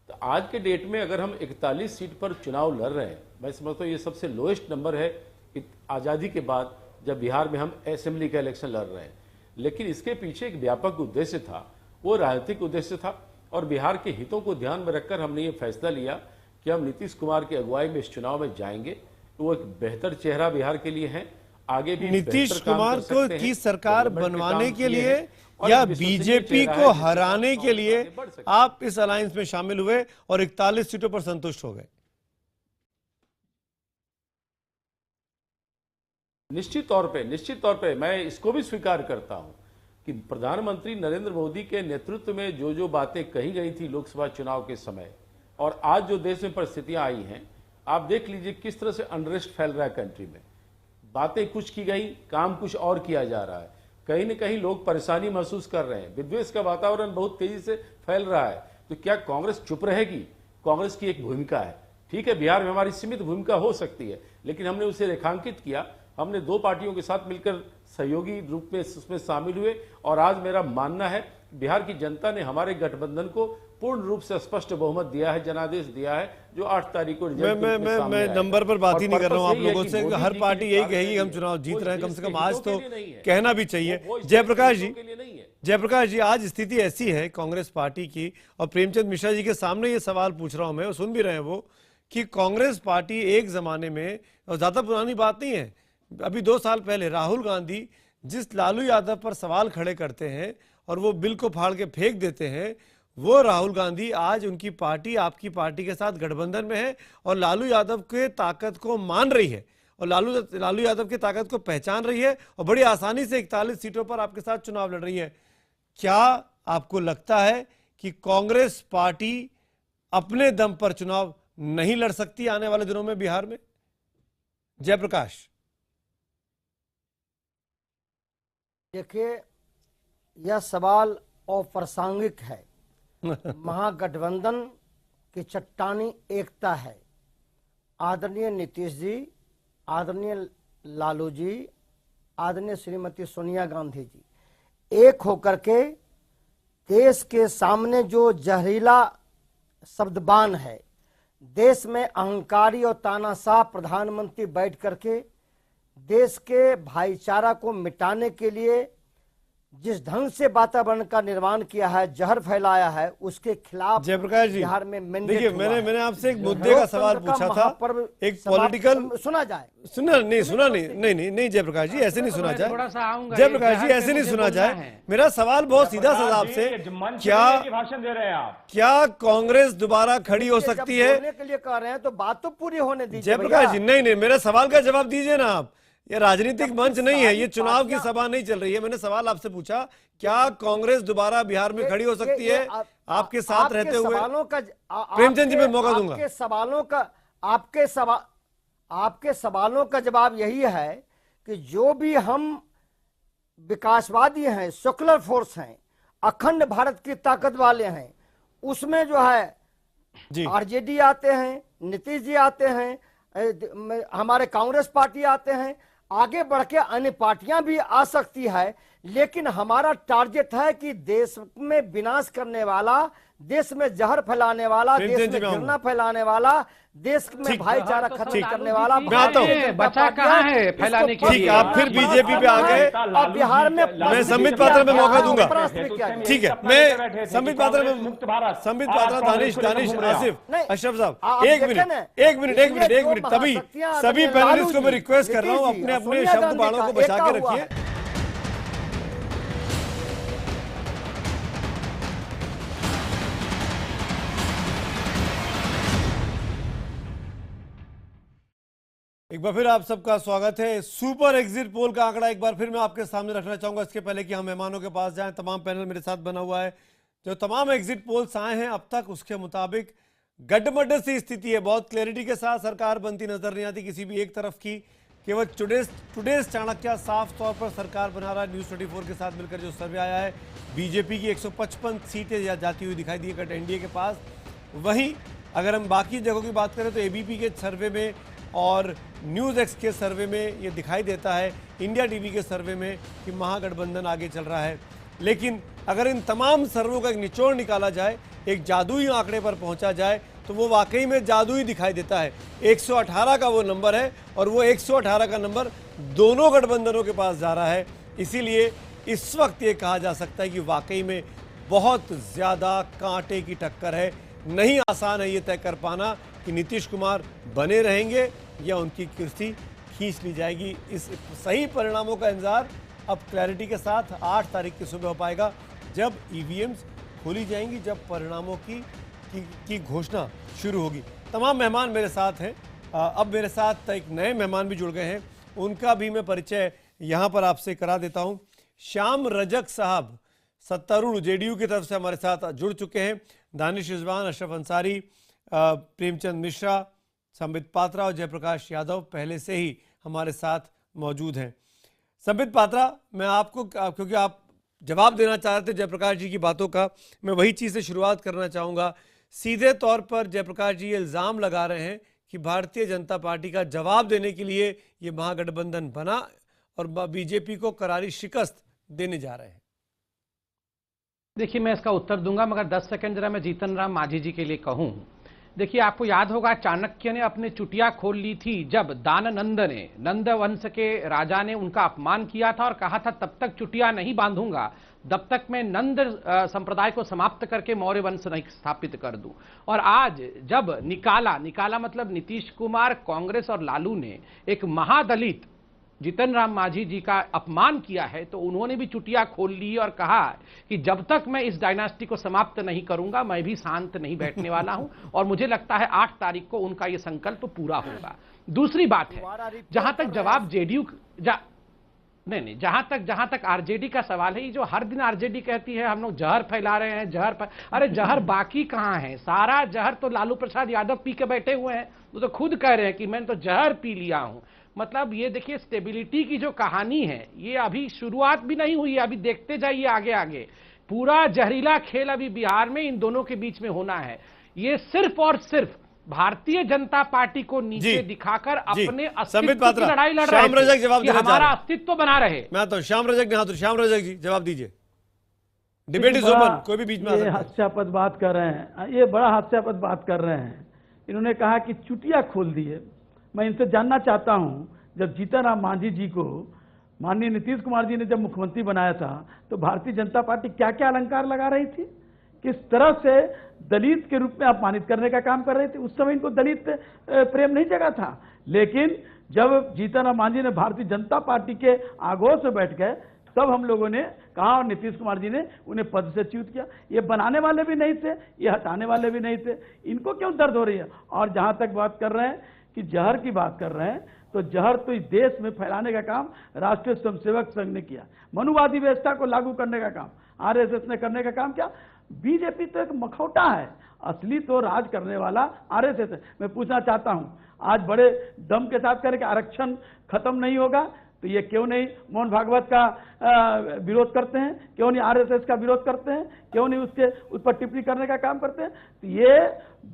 तो आज के डेट में अगर हम 41 सीट पर चुनाव लड़ रहे हैं, मैं समझता हूँ ये सबसे लोएस्ट नंबर है आज़ादी के बाद जब बिहार में हम असेंबली का इलेक्शन लड़ रहे हैं। लेकिन इसके पीछे एक व्यापक उद्देश्य था, वो राजनीतिक उद्देश्य था और बिहार के हितों को ध्यान में रखकर हमने ये फैसला लिया कि हम नीतीश कुमार की अगुवाई में इस चुनाव में जाएंगे। तो वो एक बेहतर चेहरा बिहार के लिए है, आगे भी नीतीश कुमार को की सरकार बनवाने के लिए या बीजेपी को हराने के लिए आप इस अलायंस में शामिल हुए और 41 सीटों पर संतुष्ट हो गए। निश्चित तौर पे मैं इसको भी स्वीकार करता हूं कि प्रधानमंत्री नरेंद्र मोदी के नेतृत्व में जो जो बातें कही गई थी लोकसभा चुनाव के समय और आज जो देश में परिस्थितियां आई हैं, आप देख लीजिए किस तरह से अनरेस्ट फैल रहा है कंट्री में। बातें कुछ की गई, काम कुछ और किया जा रहा है। कहीं न कहीं लोग परेशानी महसूस कर रहे हैं, विद्वेष का वातावरण बहुत तेजी से फैल रहा है। तो क्या कांग्रेस चुप रहेगी? कांग्रेस की एक भूमिका है, ठीक है, बिहार में हमारी सीमित भूमिका हो सकती है, लेकिन हमने उसे रेखांकित किया। हमने दो पार्टियों के साथ मिलकर सहयोगी रूप में उसमें शामिल हुए और आज मेरा मानना है बिहार की जनता ने हमारे गठबंधन को पूर्ण रूप से स्पष्ट बहुमत दिया है, जनादेश दिया है, जो 8 तारीख को मैं नंबर पर बात ही नहीं कर रहा हूं आप लोगों से। हर पार्टी यही कहेगी हम चुनाव जीत रहे हैं, कम से कम आज तो कहना भी चाहिए। जयप्रकाश जी, आज स्थिति ऐसी है कांग्रेस पार्टी की, और प्रेमचंद मिश्रा जी के सामने ये सवाल पूछ रहा हूं मैं, सुन भी रहे हैं वो, कि कांग्रेस पार्टी एक जमाने में, और ज्यादा पुरानी बात नहीं है, अभी 2 साल पहले राहुल गांधी जिस लालू यादव पर सवाल खड़े करते हैं और वो बिल को फाड़ के फेंक देते हैं, वो राहुल गांधी आज उनकी पार्टी, आपकी पार्टी के साथ गठबंधन में है और लालू यादव के ताकत को मान रही है और लालू यादव की ताकत को पहचान रही है और बड़ी आसानी से 41 सीटों पर आपके साथ चुनाव लड़ रही है। क्या आपको लगता है कि कांग्रेस पार्टी अपने दम पर चुनाव नहीं लड़ सकती आने वाले दिनों में बिहार में? जयप्रकाश। देखिए, यह सवाल अप्रासंगिक है। महागठबंधन की चट्टानी एकता है। आदरणीय नीतीश जी, आदरणीय लालू जी, आदरणीय श्रीमती सोनिया गांधी जी एक होकर के देश के सामने जो जहरीला शब्दबान है, देश में अहंकारी और तानाशाह प्रधानमंत्री बैठ करके देश के भाईचारा को मिटाने के लिए जिस ढंग से वातावरण का निर्माण किया है, जहर फैलाया है, उसके खिलाफ जयप्रकाश जी, बिहार में देखिए मैंने आपसे एक मुद्दे का सवाल पूछा था, एक पॉलिटिकल सुना जाए, सुना नहीं जयप्रकाश जी, ऐसे नहीं सुना जाए, जयप्रकाश जी ऐसे नहीं सुना जाए। मेरा सवाल बहुत सीधा सा आपसे, भाषण दे रहे हैं आप, क्या कांग्रेस दोबारा खड़ी हो सकती है? बोलने के लिए कह रहे हैं तो बात तो पूरी होने दीजिए जयप्रकाश जी। नहीं, मेरे सवाल का जवाब दीजिए ना आप। ये राजनीतिक मंच नहीं है, ये चुनाव की सभा नहीं चल रही है। मैंने सवाल आपसे पूछा, क्या कांग्रेस दोबारा बिहार में खड़ी हो सकती है आपके साथ रहते हुए? प्रेमचंद जी मैं मौका दूंगा। आपके सवालों का जवाब यही है कि जो भी हम विकासवादी हैं, सेकुलर फोर्स हैं, अखंड भारत की ताकत वाले हैं, उसमें जो है आरजेडी आते हैं, नीतीश जी आते हैं, हमारे कांग्रेस पार्टी आते हैं, आगे बढ़ के अन्य पार्टियां भी आ सकती है, लेकिन हमारा टारगेट है कि देश में विनाश करने वाला, देश में जहर फैलाने वाला, देश में घृणा फैलाने वाला, देश में भाईचारा खत्म करने वाला बचा कहाँ है फैलाने के लिए? आप फिर बीजेपी पे आ गए और बिहार में मैं संबित पात्रा में मौका दूंगा। ठीक है, मैं संबित पात्रा दानिश आसिफ अशरफ साहब, एक मिनट तभी सभी पैनलिस्ट को मैं रिक्वेस्ट कर रहा हूँ अपने अपने शब्द बाणों को बचा के रखिए। एक बार फिर आप सबका स्वागत है। सुपर एग्जिट पोल का आंकड़ा एक बार फिर मैं आपके सामने रखना चाहूंगा। इसके पहले कि हम मेहमानों के पास जाएं, तमाम पैनल मेरे साथ बना हुआ है। जो तमाम एग्जिट पोल्स आए हैं अब तक, उसके मुताबिक गड्ढमड्ढ सी स्थिति है। बहुत क्लैरिटी के साथ सरकार बनती नजर नहीं आती किसी भी एक तरफ की। केवल टुडेज चाणक्य साफ तौर पर सरकार बना रहा है। न्यूज़ 24 के साथ मिलकर जो सर्वे आया है, बीजेपी की 155 सीटें जाती हुई दिखाई दी है एनडीए के पास। वहीं अगर हम बाकी जगहों की बात करें तो एबीपी के सर्वे में और न्यूज़ एक्स के सर्वे में ये दिखाई देता है, इंडिया टीवी के सर्वे में, कि महागठबंधन आगे चल रहा है। लेकिन अगर इन तमाम सर्वों का एक निचोड़ निकाला जाए, एक जादुई आंकड़े पर पहुंचा जाए, तो वो वाकई में जादुई दिखाई देता है। 118 का वो नंबर है और वो 118 का नंबर दोनों गठबंधनों के पास जा रहा है। इसीलिए इस वक्त ये कहा जा सकता है कि वाकई में बहुत ज़्यादा कांटे की टक्कर है। नहीं आसान है ये तय कर पाना कि नीतीश कुमार बने रहेंगे या उनकी कुर्सी खींच ली जाएगी। इस सही परिणामों का इंतजार अब क्लैरिटी के साथ 8 तारीख की सुबह हो पाएगा, जब ईवीएम्स खोली जाएंगी, जब परिणामों की घोषणा शुरू होगी। तमाम मेहमान मेरे साथ हैं। अब मेरे साथ एक नए मेहमान भी जुड़ गए हैं, उनका भी मैं परिचय यहाँ पर आपसे करा देता हूँ। श्याम रजक साहब सत्तारूढ़ जेडीयू की तरफ से हमारे साथ जुड़ चुके हैं। दानिश रिजवान, अशरफ अंसारी, प्रेमचंद मिश्रा, संबित पात्रा और जयप्रकाश यादव पहले से ही हमारे साथ मौजूद हैं। संबित पात्रा, मैं आपको, क्योंकि आप जवाब देना चाह रहे थे जयप्रकाश जी की बातों का, मैं वही चीज़ से शुरुआत करना चाहूँगा। सीधे तौर पर जयप्रकाश जी ये इल्ज़ाम लगा रहे हैं कि भारतीय जनता पार्टी का जवाब देने के लिए ये महागठबंधन बना और बीजेपी को करारी शिकस्त देने जा रहे हैं। देखिए, मैं इसका उत्तर दूंगा, मगर 10 सेकंड जरा मैं जीतन राम मांझी जी के लिए कहूं। देखिए, आपको याद होगा चाणक्य ने अपनी चुटिया खोल ली थी जब दाननंद ने, नंद वंश के राजा ने उनका अपमान किया था और कहा था तब तक चुटिया नहीं बांधूंगा जब तक मैं नंद संप्रदाय को समाप्त करके मौर्य वंश नहीं स्थापित कर दूं। और आज जब निकाला मतलब नीतीश कुमार, कांग्रेस और लालू ने एक महादलित जीतन राम मांझी जी का अपमान किया है, तो उन्होंने भी चुटिया खोल ली और कहा कि जब तक मैं इस डायनास्टी को समाप्त नहीं करूंगा मैं भी शांत नहीं बैठने वाला हूं। और मुझे लगता है 8 तारीख को उनका यह संकल्प पूरा होगा। दूसरी बात है, जहां तक जवाब जेडीयू जहां तक आरजेडी का सवाल है, ये जो हर दिन आरजेडी कहती है हम लोग जहर फैला रहे हैं, अरे जहर बाकी कहां है? सारा जहर तो लालू प्रसाद यादव पी के बैठे हुए हैं। वो तो खुद कह रहे हैं कि मैंने तो जहर पी लिया हूं। मतलब ये देखिए, स्टेबिलिटी की जो कहानी है ये अभी शुरुआत भी नहीं हुई है, अभी देखते जाइए आगे आगे। पूरा जहरीला खेल अभी बिहार में इन दोनों के बीच में होना है। ये सिर्फ और सिर्फ भारतीय जनता पार्टी को नीचे दिखाकर अपने अस्तित्व की लड़ाई लड़ रहे हैं कि हमारा अस्तित्व बना रहे। मैं तो श्याम रजक ने श्याम रजक जी जवाब दीजिए। डिबेट इज ओपन, कोई भी बीच में आ सकता है। हास्यास्पद बात कर रहे हैं, ये बड़ा हास्यास्पद बात कर रहे हैं। इन्होंने कहा कि चुटिया खोल दी है। मैं इनसे जानना चाहता हूं, जब जीतन राम मांझी जी को माननीय नीतीश कुमार जी ने जब मुख्यमंत्री बनाया था तो भारतीय जनता पार्टी क्या क्या अलंकार लगा रही थी, किस तरह से दलित के रूप में अपमानित करने का काम कर रही थी। उस समय इनको दलित प्रेम नहीं जगा था, लेकिन जब जीतन राम मांझी ने भारतीय जनता पार्टी के आगोश में बैठ गए तब हम लोगों ने कहा और नीतीश कुमार जी ने उन्हें पद से च्युत किया। ये बनाने वाले भी नहीं थे, ये हटाने वाले भी नहीं थे। इनको क्यों दर्द हो रही है? और जहां तक बात कर रहे हैं कि जहर की बात कर रहे हैं, तो जहर तो इस देश में फैलाने का काम राष्ट्रीय स्वयंसेवक संघ ने किया। मनुवादी व्यवस्था को लागू करने का काम आरएसएस ने करने का काम किया। बीजेपी तो एक मखौटा है, असली तो राज करने वाला आरएसएस है। मैं पूछना चाहता हूं, आज बड़े दम के साथ करें कि आरक्षण खत्म नहीं होगा, तो ये क्यों नहीं मोहन भागवत का विरोध करते हैं? क्यों नहीं आरएसएस का विरोध करते हैं? क्यों नहीं उस पर टिप्पणी करने का काम करते हैं? तो ये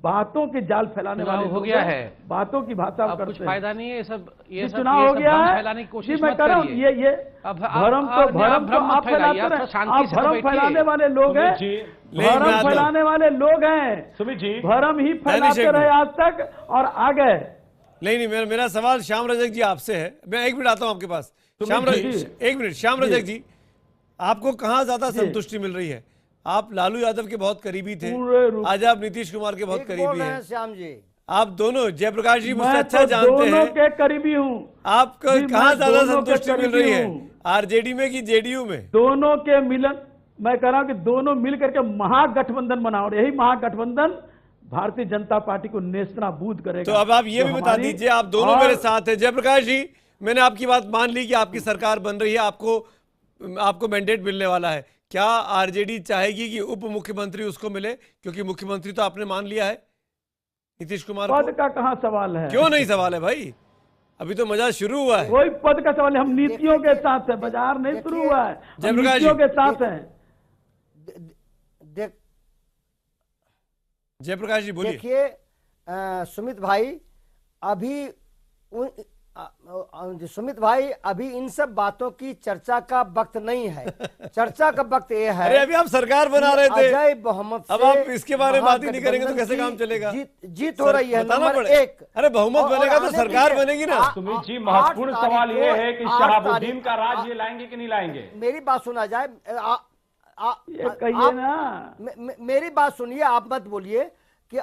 बातों के जाल फैलाने वाले हो गया है, बातों की भाषा करते हैं। कुछ फायदा नहीं है, ये सब चुनाव हो गया है, फैलाने की कोशिश मैं कर रहा हूं। ये भ्रम तो आप फैलाते हैं, आप भ्रम फैलाने वाले लोग हैं, भ्रम फैलाने वाले लोग हैं। सुमित जी भ्रम ही फैलाते रहे आज तक और आ गए। नहीं, मेरा सवाल श्याम रजक जी आपसे है। मैं 1 मिनट आता हूं आपके पास। श्याम रजक, 1 मिनट। श्याम रजक जी, आपको कहां ज्यादा संतुष्टि मिल रही है? आप लालू यादव के बहुत करीबी थे, आज आप नीतीश कुमार के बहुत करीबी हैं। श्याम जी, आप दोनों, जयप्रकाश जी मुझसे अच्छा जानते हैं, के करीबी हूँ। आपको कहां ज्यादा संतुष्टि मिल रही है, आरजेडी में कि जेडीयू में? दोनों के मिलन, मैं कह रहा हूं कि दोनों मिलकर के महागठबंधन बनाओ। यही महागठबंधन भारतीय जनता पार्टी को नेस्तनाबूद करेगा। तो अब आप ये भी बता दीजिए, आप दोनों मेरे साथ हैं। जयप्रकाश जी, मैंने आपकी बात मान ली कि आपकी सरकार बन रही है, आपको मैंडेट मिलने वाला है। क्या आरजेडी चाहेगी कि उप मुख्यमंत्री उसको मिले, क्योंकि मुख्यमंत्री तो आपने मान लिया है नीतीश कुमार को? पद का कहाँ सवाल है? क्यों नहीं सवाल है भाई, अभी तो मजा शुरू हुआ है। कोई पद का सवाल है, हम नीतियों के साथ है, बाजार नहीं शुरू हुआ है, हम नीतियों के साथ हैं। जयप्रकाश जी बोलिए। देखिए सुमित भाई, अभी इन सब बातों की चर्चा का वक्त नहीं है। चर्चा का वक्त ये है, अरे अभी आप सरकार बना रहे थे, अजय बहुमत से अब आप इसके बारे में बात ही नहीं करेंगे तो कैसे काम चलेगा? जीत हो रही है नंबर 1। अरे बहुमत बनेगा तो सरकार बनेगी ना। सुमित जी, महत्वपूर्ण सवाल ये है कि शहाबुद्दीन का राज ये लाएंगे कि नहीं लाएंगे? मेरी बात सुना जाए, कहिए ना, मेरी बात सुनिए, आप मत बोलिए कि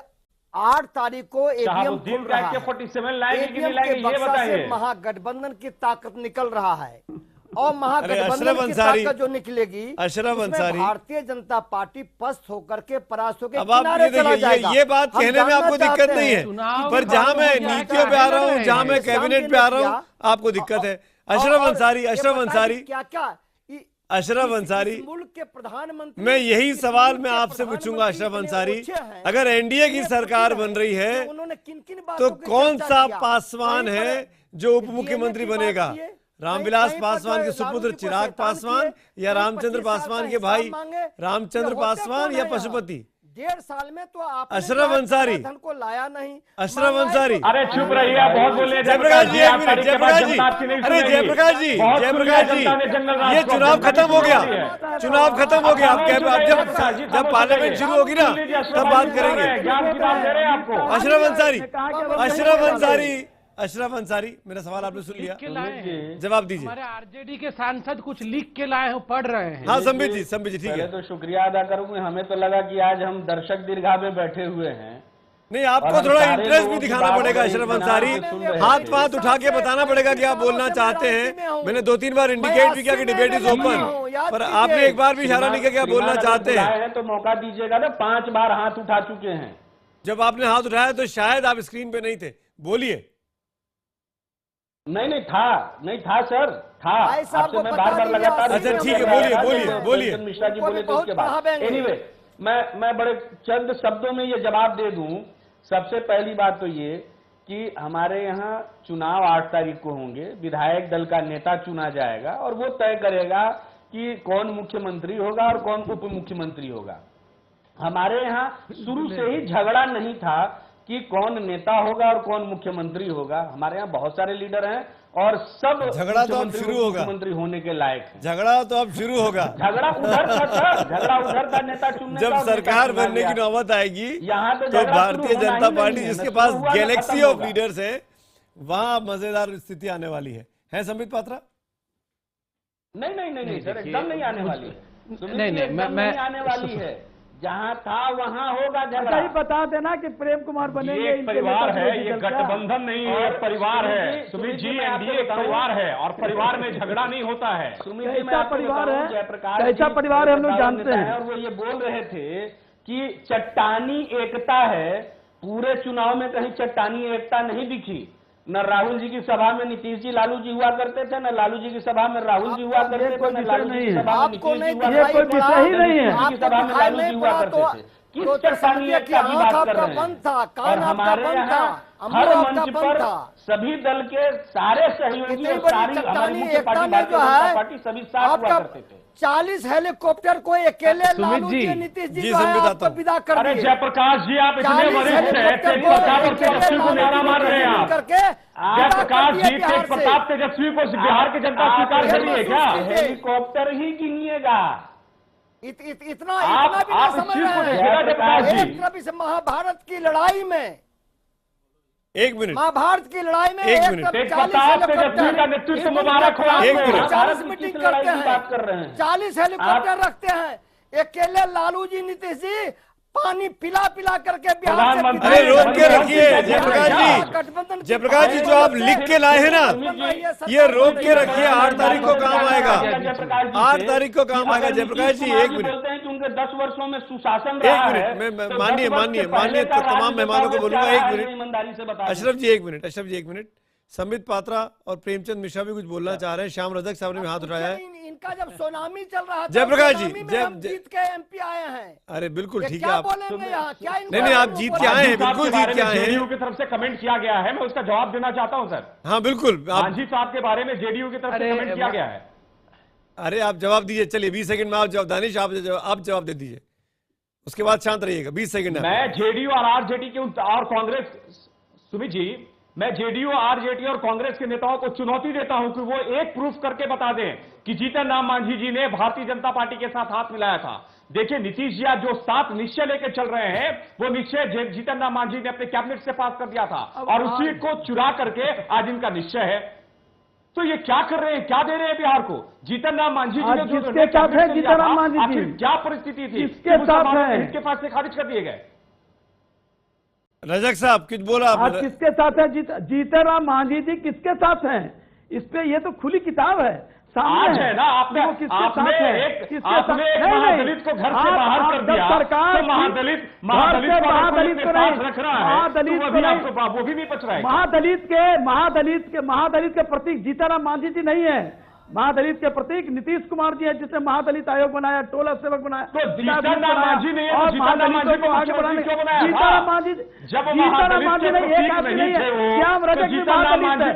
8 तारीख को एटीएम खुल रहा है, 47 लाएंगे कि नहीं लाएंगे, ये बताइए। महागठबंधन की ताकत निकल रहा है, और महागठबंधन की ताकत जो निकलेगी, उसमें भारतीय जनता पार्टी पस्त होकर के परास्त होकर किनारे चला जाएगा। ये बात कहने में आपको दिक्कत नहीं है, पर जहां मैं नीतियों पे आ रहा हूं, जहां मैं कैबिनेट पे आ रहा हूं, आपको दिक्कत है। अशरफ अंसारी, क्या अशरफ अंसारी, मुल्क के प्रधानमंत्री, मैं यही सवाल मैं आपसे पूछूंगा अशरफ अंसारी, अगर एनडीए की सरकार बन रही है तो कौन सा पासवान है जो उप मुख्यमंत्री बनेगा? रामविलास पासवान के सुपुत्र चिराग पासवान, या रामचंद्र पासवान के भाई रामचंद्र पासवान, या पशुपति? 1.5 साल में तो आप अशरफ अंसारी को लाया नहीं। अशरफ अंसारी, अरे चुप रहिए, आप बहुत बोले। जयप्रकाश जी, एक मिनट। जयप्रकाश जी, अरे जयप्रकाश जी, ये चुनाव खत्म हो गया, चुनाव खत्म हो गया। जब पार्लियामेंट शुरू होगी ना तब बात करेंगे। अशरफ अंसारी, मेरा सवाल आपने सुन लिया, जवाब दीजिए। हमारे आरजेडी के सांसद कुछ लिख के लाए हो, पढ़ रहे हैं। हाँ संबित जी, ठीक है। तो शुक्रिया अदा करूंगा, हमें तो लगा कि आज हम दर्शक दीर्घा में बैठे हुए हैं। नहीं, आपको थोड़ा इंटरेस्ट भी दिखाना पड़ेगा अशरफ अंसारी, हाथ उठा के बताना पड़ेगा कि आप बोलना चाहते हैं। मैंने 2-3 बार इंडिकेट भी किया कि डिबेट इज ओपन, पर आपने एक बार भी इशारा नहीं किया कि आप बोलना चाहते हैं। तो मौका दीजिएगा ना, 5 बार हाथ उठा चुके हैं। जब आपने हाथ उठाया तो शायद आप स्क्रीन पे नहीं थे, बोलिए। नहीं था सर, था। आपसे मैं बार लगातार। अच्छा ठीक है, बोलिए। मिश्रा जी बोले तो उसके बाद एनीवे मैं बड़े चंद शब्दों में ये जवाब दे दूं। सबसे पहली बात तो ये कि हमारे यहाँ चुनाव 8 तारीख को होंगे, विधायक दल का नेता चुना जाएगा और वो तय करेगा कि कौन मुख्यमंत्री होगा और कौन उप मुख्यमंत्री होगा। हमारे यहाँ शुरू से ही झगड़ा नहीं था कि कौन नेता होगा और कौन मुख्यमंत्री होगा। हमारे यहाँ बहुत सारे लीडर हैं और सब झगड़ा तो अब शुरू होगा, मुख्यमंत्री होने के लायक है। झगड़ा तो अब शुरू होगा। झगड़ा उधर था नेता चुनने जब सरकार बनने की नौबत आएगी यहाँ तो भारतीय जनता पार्टी जिसके पास गैलेक्सी ऑफ लीडर्स है, वहां मजेदार स्थिति आने वाली है संबित पात्रा? नहीं सर, एकदम नहीं आने वाली है। नहीं आने वाली है। जहाँ था वहाँ होगा झगड़ा। ही बता देना कि प्रेम कुमार बनेंगे। ये परिवार है, ये गठबंधन नहीं है, परिवार है। सुमित जी, एनडीए एक परिवार है और परिवार में झगड़ा नहीं होता है। कैसा परिवार है, कैसा परिवार है हम लोग जानते हैं। और वो ये बोल रहे थे कि चट्टानी एकता है, पूरे चुनाव में कहीं चट्टानी एकता नहीं दिखी। न राहुल जी की सभा में नीतीश जी लालू जी हुआ करते थे, न लालू जी की सभा में राहुल जी हुआ करते थे, न लालू जी की सभा में नीतीश जी हुआ करते थे, की सभा में लालू जी हुआ करते थे। किस चट्टानी एकता की बात कर रहे हैं? और हमारे यहाँ हर मंच पर सभी दल के सारे सहयोगी और सारी हमारी मुख्य पार्टी भारतीय जनता पार्टी सभी साथ हुआ करते थे। 40 हेलीकॉप्टर को अकेले लालू जी नीतीश जी आपको विदा कर दिए। अरे जयप्रकाश जी, आप इतने वरिष्ठ हैं, तेज प्रताप और तेजस्वी को नारा मार रहे हैं आप। जयप्रकाश जी, तेज प्रताप तेजस्वी को बिहार की जनता स्वीकार कर रही है क्या? हेलीकॉप्टर ही गिनिएगा। इतना भी ना समझ रहे हैं। महाभारत की लड़ाई में, 1 मिनट, महाभारत की लड़ाई में तेज प्रताप तेजस्वी का नेतृत्व मुबारक हो। 40 मीटिंग करते हैं, 40 हेलीकॉप्टर रखते हैं, अकेले लालू जी नीतीश जी पानी पिला पिला करके बिहार से प्रधानमंत्री- अरे रोक के रखिए गठबंधन जयप्रकाश जी, जयप्रकाश जी जो आप लिख के लाए हैं ना, ये रोक के रखिए। 8 तारीख को काम आएगा, 8 तारीख को काम आएगा। जयप्रकाश जी एक मिनट, बोलते हैं कि उनके 10 वर्षों में सुशासन एक रहा है। मिनट, मैं तो मानिए 10 वर्ष मानिए से पहले मानिए का तो तमाम राजनीति मेहमानों को क्या बोलूंगा। है, एक मिनट ईमानदारी से बता अशरफ जी, एक मिनट अशरफ जी, एक मिनट। संबित पात्रा और प्रेमचंद मिश्रा भी कुछ बोलना चाह रहे हैं। श्याम रजक साहब ने भी हाथ उठाया है। इनका जब सुनामी चल रहा था, जयप्रकाश जी, सुनामी में हम जीत के एमपी आए हैं। अरे बिल्कुल ये ठीक है। क्या आप बोलेंगे यहाँ? क्या इनको नहीं आप जीत के आए हैं, बिल्कुल जीत के आए जेडीयू हैं। की तरफ से कमेंट किया गया है, मैं उसका जवाब देना चाहता हूं सर। हाँ बिल्कुल, आप मांझी साहब के बारे में जेडीयू की तरफ से कमेंट किया गया है। अरे आप जवाब दीजिए। चलिए 20 सेकंड में आप जवाब, दानिश आप जवाब दे दीजिए, उसके बाद शांत रहिएगा। 20 सेकंड में मैं जेडीयू और आरजेडी के और कांग्रेस, सुमित जी, मैं जेडीयू, आरजेडी और कांग्रेस के नेताओं को चुनौती देता हूं कि वो एक प्रूफ करके बता दें कि जीतन राम मांझी जी ने भारतीय जनता पार्टी के साथ हाथ मिलाया था। देखिए नीतीश जी आज जो 7 निश्चय लेकर चल रहे हैं, वो निश्चय जीतन राम मांझी ने अपने कैबिनेट से पास कर दिया था और उसी को चुरा करके आज इनका निश्चय है। तो ये क्या कर रहे हैं, क्या दे रहे हैं बिहार को? जीतन राम मांझी जी ने जो किसके साथ है जीतन राम मांझी जी? आखिर क्या परिस्थिति थी? किसके साथ है? इनके पास से खारिज कर दिए गए। रजक साहब कुछ बोला आज आपने। किसके साथ है जीतन राम मांझी जी? किसके साथ हैं? इस पे ये तो खुली किताब है, सामने आज है ना, आपने वो किसके आपने साथ है? एक किसके आपने साथ? एक नहीं, महादलित को घर से बाहर कर दिया। सरकार तो महादलित को पास रख रहा है, महादलित तो को वो भी नहीं, आपको वो भी नहीं बच रहा है। महादलित के प्रतीक जीतनराम मांझी जी नहीं है। महादलित के प्रतीक नीतीश कुमार जी है, जिसने महादलित आयोग बनाया, टोला सेवक बनाया। तो जीतन राम मांझी ने और जीतन मांझी को आगे बढ़ाने क्यों बनाया था? जीतन मांझी, जब जीतन मांझी ने एक आदमी नहीं है। श्याम रजक भी महादलित है,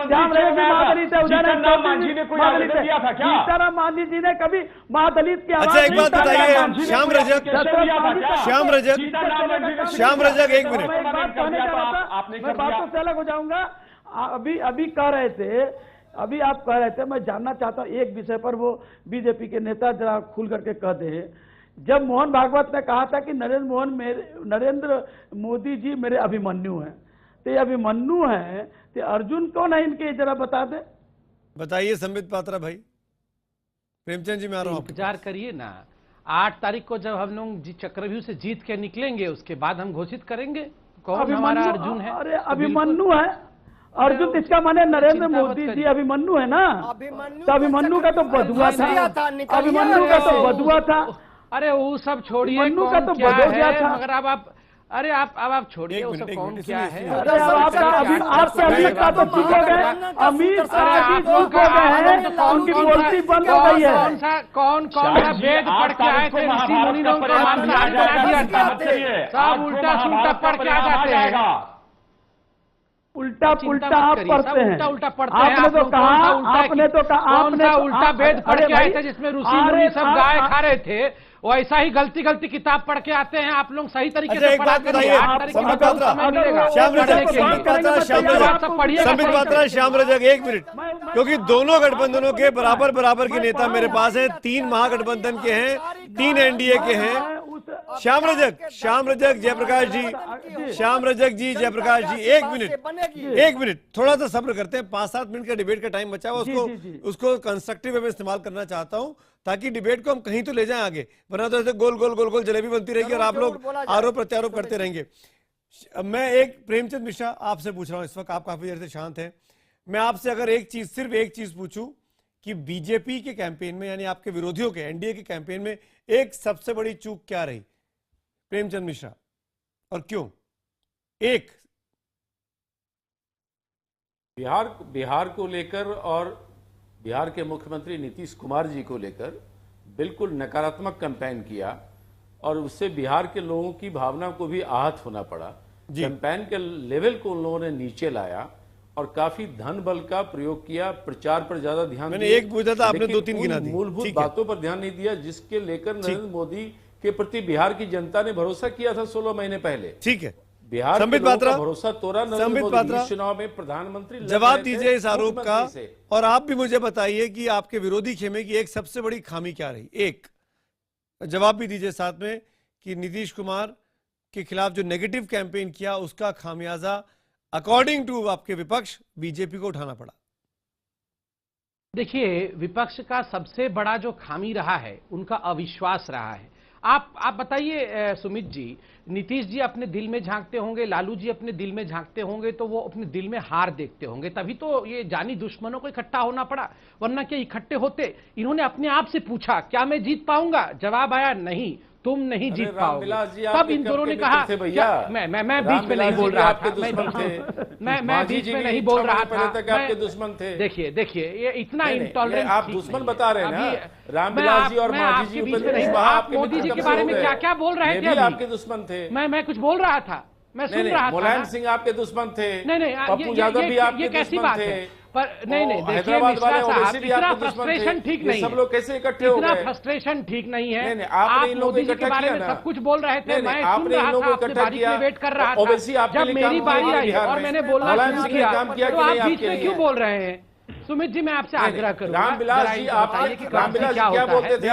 श्याम रजक भी महादलित है। जीतन राम मांझी ने कोई आवेदन दिया था क्या? जीतन मांझी जी ने कभी महादलित की अच्छा एक बात बताइए श्याम रजक, श्याम रजक एक मिनट। मैं बातों से अलग हो जाऊंगा। अभी कह रहे थे, अभी आप कह रहे थे, मैं जानना चाहता हूं एक विषय पर, वो बीजेपी के नेता जरा खुल करके कह दे। जब मोहन भागवत ने कहा था कि नरेंद्र मोदी जी मेरे अभिमन्यु हैं, तो ये अभिमन्यु हैं तो अर्जुन कौन है इनके, जरा बता दे। बताइए संबित पात्रा भाई। प्रेमचंद जी मैं आ रहा हूँ। इंतजार करिए ना, 8 तारीख को जब हम लोग चक्रव्यूह से जीत के निकलेंगे, उसके बाद हम घोषित करेंगे कौन हमारा अर्जुन है। अरे अभिमन्यु है अर्जुन, तो इसका माने नरेंद्र मोदी जी अभिमन्यु है ना। तो अभिमन्यु का तो बधुआ था, अभिमन्यु का तो बधुआ था। अरे वो सब छोड़िए, अभिमन्यु का तो क्या बधुआ है, था। मगर अब आप, अरे आप छोड़िए वो सब कौन क्या है। अरे आपका अमित शाह तो चुप हो गए, अमित शाह जी चुप हो गए हैं, उनकी बोलती बंद हो गई है। कौन सा वेद पढ़ के आए थे ऋषि मुनियों के सब उल्टा सुल्टा पढ़ के आ जाते हैं। उल्टा पुल्टा आप पढ़ते हैं, उल्टा पढ़ते हैं। आपने तो कहा, आपने तो कहा, आपने उल्टा वेद पढ़ के आए थे जिसमें ऋषि मुनि सब गाय खा रहे थे, वो ऐसा ही गलती किताब पढ़ के आते हैं। आप लोग सही तरीके से पढ़ा करिए। संबित पात्रा, श्याम रजक एक मिनट, क्योंकि दोनों गठबंधनों के बराबर के नेता मेरे पास हैं। 3 महागठबंधन के हैं, 3 एनडीए के हैं। श्याम रजक जयप्रकाश जी, श्याम रजक जी, जयप्रकाश जी, एक मिनट थोड़ा सा सब्र करते हैं। 5-7 मिनट का डिबेट का टाइम बचा है, उसको कंस्ट्रक्टिव वे में इस्तेमाल करना चाहता हूं, ताकि डिबेट को हम कहीं तो ले जाएं आगे, वरना तो ऐसे गोल जलेबी बनती रहेगी और आप लोग आरोप प्रत्यारोप करते रहेंगे। मैं एक प्रेमचंद मिश्रा आपसे पूछ रहा हूं, इस वक्त आप काफी देर से शांत हैं। मैं आपसे अगर सिर्फ एक चीज पूछूं कि बीजेपी के कैंपेन में, यानी आपके विरोधियों के एनडीए के कैंपेन में एक सबसे बड़ी चूक क्या रही प्रेमचंद मिश्रा, और क्यों? एक बिहार को लेकर और बिहार के मुख्यमंत्री नीतीश कुमार जी को लेकर बिल्कुल नकारात्मक कैंपेन किया और उससे बिहार के लोगों की भावना को भी आहत होना पड़ा। कैंपेन के लेवल को उन लोगों ने नीचे लाया और काफी धन बल का प्रयोग किया, प्रचार पर ज्यादा ध्यान मैंने एक पूछा था, आपने 2-3 गिना दी। मूलभूत बातों पर ध्यान नहीं दिया जिसके लेकर नरेंद्र मोदी के प्रति बिहार की जनता ने भरोसा किया था 16 महीने पहले। ठीक है, बिहार संबित पात्रा, भरोसा तोड़ा नरेंद्र मोदी इस चुनाव में प्रधानमंत्री। जवाब दीजिए इस आरोप का, और आप भी मुझे बताइए कि आपके विरोधी खेमे की एक सबसे बड़ी खामी क्या रही। एक जवाब भी दीजिए साथ में कि नीतीश कुमार के खिलाफ जो नेगेटिव कैंपेन किया उसका खामियाजा अकॉर्डिंग टू आपके विपक्ष बीजेपी को उठाना पड़ा। देखिए, विपक्ष का सबसे बड़ा जो खामी रहा है उनका अविश्वास रहा है। आप बताइए सुमित जी, नीतीश जी अपने दिल में झांकते होंगे, लालू जी अपने दिल में झांकते होंगे, तो वो अपने दिल में हार देखते होंगे, तभी तो ये जानी दुश्मनों को इकट्ठा होना पड़ा, वरना क्या इकट्ठे होते? इन्होंने अपने आप से पूछा क्या मैं जीत पाऊंगा, जवाब आया नहीं, तुम नहीं जीत पाओगे। तब इन दोनों ने कहा मैं बीच में नहीं बोल रहा था, मैं बीच में नहीं बोल रहा था, दुश्मन थे। देखिए ये इतना इंटॉलरेंस, आप दुश्मन बता रहे हैं ना, रामविलास जी और मांझी जी आप मोदी जी के बारे में क्या क्या बोल रहे थे? आपके दुश्मन थे। मैं कुछ बोल रहा था, मैं सुन रहा था। मुलायम सिंह आपके दुश्मन थे, नहीं, पप्पू यादव भी आपके दुश्मन थे, पर नहीं, हैदराबाद वाले साहब, भी आपके दुश्मन थे। फ्रस्ट्रेशन ठीक नहीं है, सब लोग कैसे इकट्ठे हो गए? फ्रस्ट्रेशन ठीक नहीं है। नहीं, आप मोदी जी के बारे में सब कुछ बोल रहे थे, मैं सुन रहा था, आपसे बारीक में वेट कर रहा था। जब मेरी बारी आई और मैंने बोलना शुरू किया तो आप बीच में क्यों बोल रहे हैं? सुमित जी मैं आपसे आग्रह करूंगा, रामविलास जी आप क्या बोलते थे?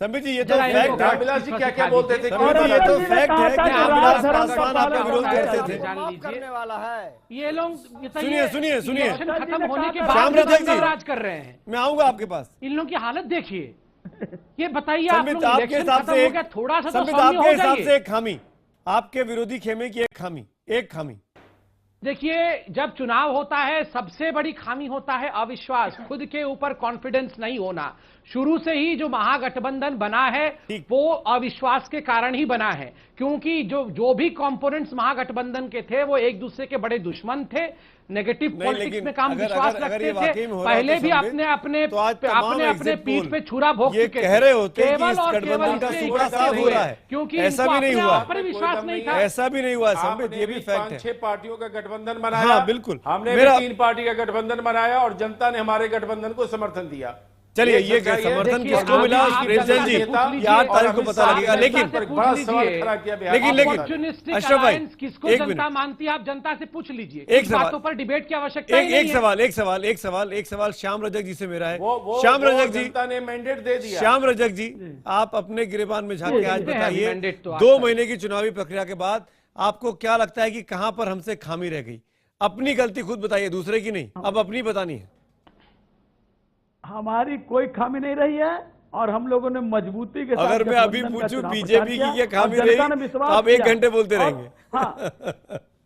संबित जी ये तो फैक्ट है, रामविलास जी क्या क्या बोलते थे? और ये तो फैक्ट है कि रामविलास पासवान आपका विरोध करते थे। करने वाला है ये लोग, सुनिए खत्म होने के श्याम बाद रजक जी राज कर रहे हैं। मैं आऊंगा आपके पास। इन लोगों की हालत देखिए, ये बताइए आप संबित लोग आपके इलेक्शन हिसाब खत्म से हो गया, थोड़ा सा तो संबित सौम्य आपके हो हिसाब जाइए। से एक खामी, आपके विरोधी खेमे की एक खामी। देखिए जब चुनाव होता है सबसे बड़ी खामी होता है अविश्वास, खुद के ऊपर कॉन्फिडेंस नहीं होना। शुरू से ही जो महागठबंधन बना है वो अविश्वास के कारण ही बना है, क्योंकि जो भी कंपोनेंट्स महागठबंधन के थे वो एक दूसरे के बड़े दुश्मन थे, नेगेटिव पॉलिटिक्स में काम विश्वास रखते थे, पहले भी अपने पीठ पे छुरा भोग चुके कह रहे होते कि केवल इस और गठबंधन केवल का इसलिए सूखा इकट्ठे साफ हो हुए रहा है, क्योंकि ऐसा इनको भी नहीं अपने हुआ, आप पर विश्वास नहीं था। ऐसा भी नहीं हुआ संबित, ये भी फैक्ट है। 5-6 पार्टियों का गठबंधन बनाया, हाँ बिल्कुल, हमने भी 3 पार्टी का गठबंधन बनाया और जनता ने हमारे गठबंधन को समर्थन दिया। चलिए ये समर्थन किसको मिला प्रेमचंद जी, 8 तारीख को पता लगेगा। लेकिन अशरफ भाई किसको जनता मानती है, आप जनता से पूछ लीजिए। एक बातों पर डिबेट की आवश्यकता एक सवाल श्याम रजक जी से मेरा है। श्याम रजक जी, जनता ने मैंडेट दे दिया। श्याम रजक जी आप अपने गिरेबान में झांक के आज बताइए, 2 महीने की चुनावी प्रक्रिया के बाद आपको क्या लगता है कि कहां पर हमसे खामी रह गई? अपनी गलती खुद बताइए, दूसरे की नहीं, अब अपनी बतानी है। हमारी कोई खामी नहीं रही है और हम लोगों ने मजबूती के साथ, अगर मैं अभी पूछूं बीजेपी की क्या खामी रही तो आप 1 घंटे बोलते रहेंगे। हाँ,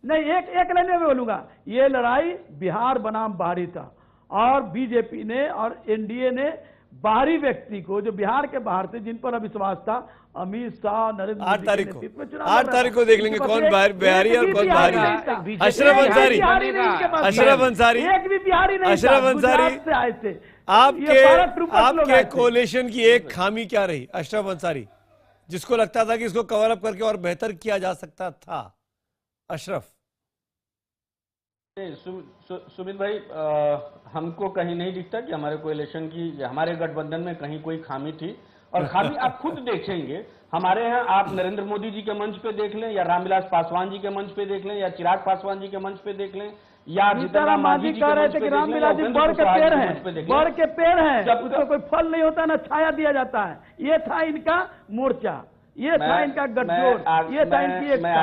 नहीं एक लाइन में बोलूंगा, ये लड़ाई बिहार बनाम बाहरी था और बीजेपी ने और एनडीए ने बाहरी व्यक्ति को, जो बिहार के बाहर थे, जिन पर अविश्वास था, अमित शाह, नरेंद्र मोदी 8 तारीख को देख लेंगे कौन बिहारी और कौन बाहरी है। अशरफ अंसारी, एक भी बिहारी नहीं, अशरफ अंसारी से आए थे। आपके कोalition की एक खामी क्या रही अशरफ अंसारी, जिसको लगता था कि इसको कवर अप करके और बेहतर किया जा सकता था? अशरफ सुमित भाई, हमको कहीं नहीं दिखता कि हमारे कोalition की, हमारे गठबंधन में कहीं कोई खामी थी। और खामी आप खुद देखेंगे, हमारे यहाँ आप नरेंद्र मोदी जी के मंच पे देख लें, या रामविलास पासवान जी के मंच पे देख लें, या चिराग पासवान जी के मंच पे देख लें, या जीतन राम मांझी जी कह रहे थे कि रामविलास जी बड़ के पेड़ हैं, बड़ के पेड़ हैं, जब उसको कोई फल नहीं होता ना छाया दिया जाता है। ये था इनका मोर्चा, ये था इनका गठजोड़, ये था इनकी। मैं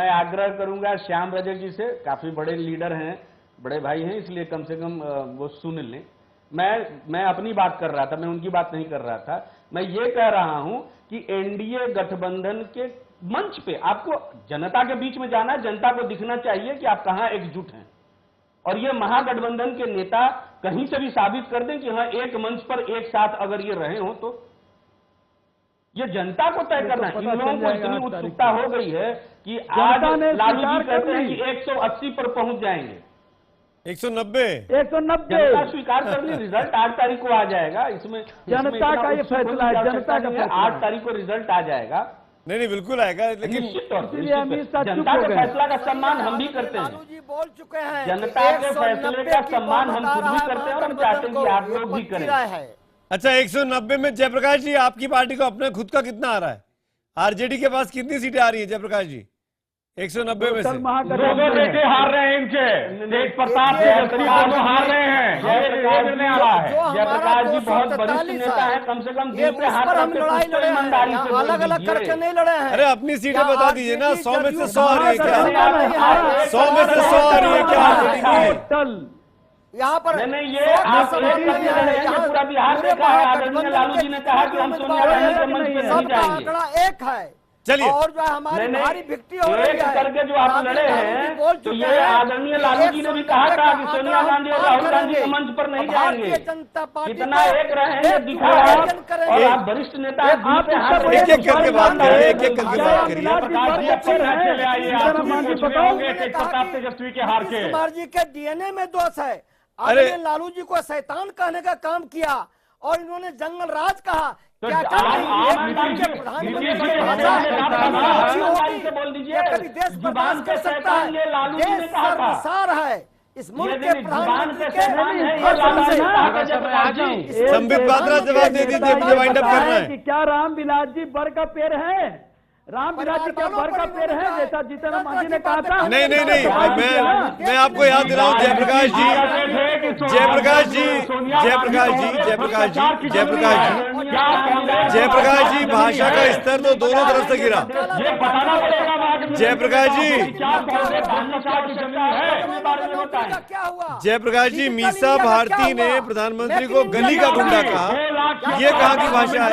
आग्रह करूंगा श्याम रजक जी से, काफी बड़े लीडर हैं, बड़े भाई हैं, इसलिए कम से कम वो सुन लें। मैं अपनी बात कर रहा था, मैं उनकी बात नहीं कर रहा था। मैं ये कह रहा हूं कि एनडीए गठबंधन के मंच पे आपको जनता के बीच में जाना है, जनता को दिखना चाहिए कि आप कहां एकजुट हैं, और ये महागठबंधन के नेता कहीं से भी साबित कर दें कि हाँ एक मंच पर एक साथ अगर ये रहे हो, तो ये जनता को तय करना है। इन लोगों को इतनी उत्सुकता हो गई है कि आज लालू जी कहते हैं कि 180 पर पहुंच जाएंगे, 190 जनता स्वीकार कर ली। रिजल्ट 8 तारीख को आ जाएगा, इसमें जनता का ये फैसला है, जनता का 8 तारीख को रिजल्ट आ जाएगा। नहीं बिल्कुल आएगा, लेकिन निश्चित तौर पर जनता के फैसला का सम्मान हम भी करते हैं, बोल चुके हैं, जनता के फैसले का सम्मान हम खुद भी करते हैं और हम चाहते हैं कि आप लोग भी करें। अच्छा 190 में जयप्रकाश जी आपकी पार्टी को अपने खुद का कितना आ रहा है? आरजेडी के पास कितनी सीटें आ रही है जयप्रकाश जी 190 में से? 2 बेटे हार रहे हैं इनके, तेज प्रताप हार रहे हैं। जयप्रकाश जी बहुत वरिष्ठ नेता है, कम से कम दिल पे हाथ ईमानदारी से अलग अलग करके नहीं लड़े हैं। अरे अपनी सीटें बता दीजिए ना, 100 में से 100 आ रही है क्या? 100 में से 100 आ रही है क्या? यहाँ पर नहीं, ये आप पूरा बिहार देखा है। आदरणीय लालू जी ने कहा कि हम सोनिया गांधी के मंच पे नहीं सबका जाएंगे। आंकड़ा एक है। चलिए। और जो है हमारी भारी विक्ट्री हो रही है करके जो आप लड़े हैं, तो ये आदरणीय लालू जी ने भी कहा था कि सोनिया गांधी और राहुल गांधी के मंच पर नहीं जाएंगे। जनता पार्टी इतना एक रहे हैं, दिखा रहा है। और आप वरिष्ठ नेता हैं, एक एक करके बात करिए, एक एक करके बात करिए। प्रताप तेजस्वी के हार के कुमार जी के डीएनए में दोष है। अरे लालू जी को शैतान कहने का काम किया और इन्होंने जंगल राज कहा। तो क्या बोल दीजिए, जुबान पे शैतान ये लालू जी ने कहा था। है इस मुल्क के प्रधानमंत्री संबित पात्रा जवाब दे दीजिए, मुझे वाइंड अप करना है। क्या रामविलास जी बर का पेड़ है? रामविलास जी क्या बर का पेड़ है जैसा जीतन राम मांझी ने कहा था? नहीं नहीं नहीं, मैं आपको याद दिलाऊं, जयप्रकाश जी, जयप्रकाश जी, जयप्रकाश जी, जयप्रकाश जी, जयप्रकाश जी, जयप्रकाश जी, भाषा का स्तर तो दोनों तरफ से गिरा। जयप्रकाश जी, जयप्रकाश जी, मीसा भारती ने प्रधानमंत्री को गली का गुंडा कहा, ये कहा कि भाषा है,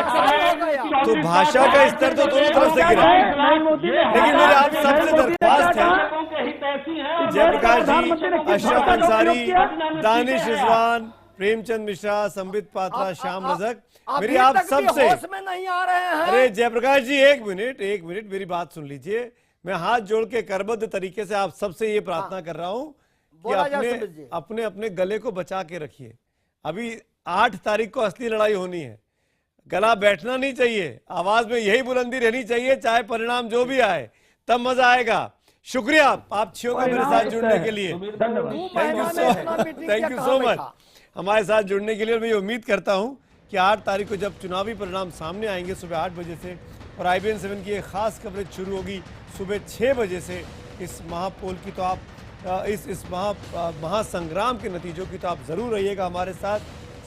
तो भाषा का स्तर तो दोनों तरफ से गिरा। लेकिन मेरे आप सबसे दरख्वास्त है, जयप्रकाश जी, अशरफ अंसारी, दानिश रिजवान, प्रेमचंद मिश्रा, संबित पात्रा, श्याम रजक, मेरी आप सबसे में नहीं आ रहे हैं। अरे जयप्रकाश जी, एक मिनट मेरी बात सुन लीजिए। मैं हाथ जोड़ के करबद्ध तरीके से आप सबसे ये प्रार्थना कर रहा हूं कि अपने अपने गले को बचा के रखिए। अभी 8 तारीख को असली लड़ाई होनी है, गला बैठना नहीं चाहिए, आवाज में यही बुलंदी रहनी चाहिए, चाहे परिणाम जो भी आए, तब मजा आएगा। शुक्रिया आप छियों का मेरे साथ जुड़ने के लिए, थैंक यू सो मच हमारे साथ जुड़ने के लिए। मैं उम्मीद करता हूं कि 8 तारीख को जब चुनावी परिणाम सामने आएंगे सुबह 8 बजे से, और IBN 7 की एक खास कवरेज शुरू होगी सुबह 6 बजे से इस महापोल की, तो आप इस महासंग्राम के नतीजों की तो आप जरूर रहिएगा हमारे साथ।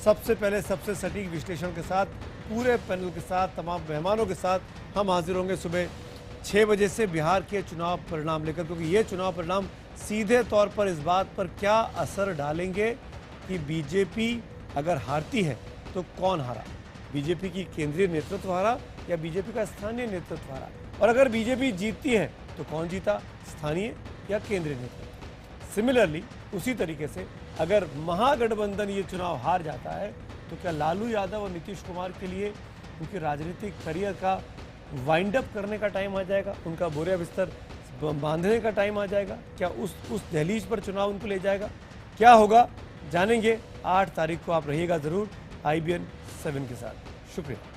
सबसे पहले सबसे सटीक विश्लेषण के साथ, पूरे पैनल के साथ, तमाम मेहमानों के साथ हम हाजिर होंगे सुबह 6 बजे से बिहार के चुनाव परिणाम लेकर, क्योंकि ये चुनाव परिणाम सीधे तौर पर इस बात पर क्या असर डालेंगे कि बीजेपी अगर हारती है तो कौन हारा, बीजेपी की केंद्रीय नेतृत्व हारा या बीजेपी का स्थानीय नेतृत्व हारा, और अगर बीजेपी जीतती है तो कौन जीता, स्थानीय या केंद्रीय नेतृत्व। सिमिलरली उसी तरीके से अगर महागठबंधन ये चुनाव हार जाता है तो क्या लालू यादव और नीतीश कुमार के लिए उनके राजनीतिक करियर का वाइंड अप करने का टाइम आ जाएगा, उनका बोरिया बिस्तर बांधने का टाइम आ जाएगा, क्या उस दहलीज पर चुनाव उनको ले जाएगा, क्या होगा जानेंगे 8 तारीख को। आप रहिएगा जरूर IBN 7 के साथ। शुक्रिया।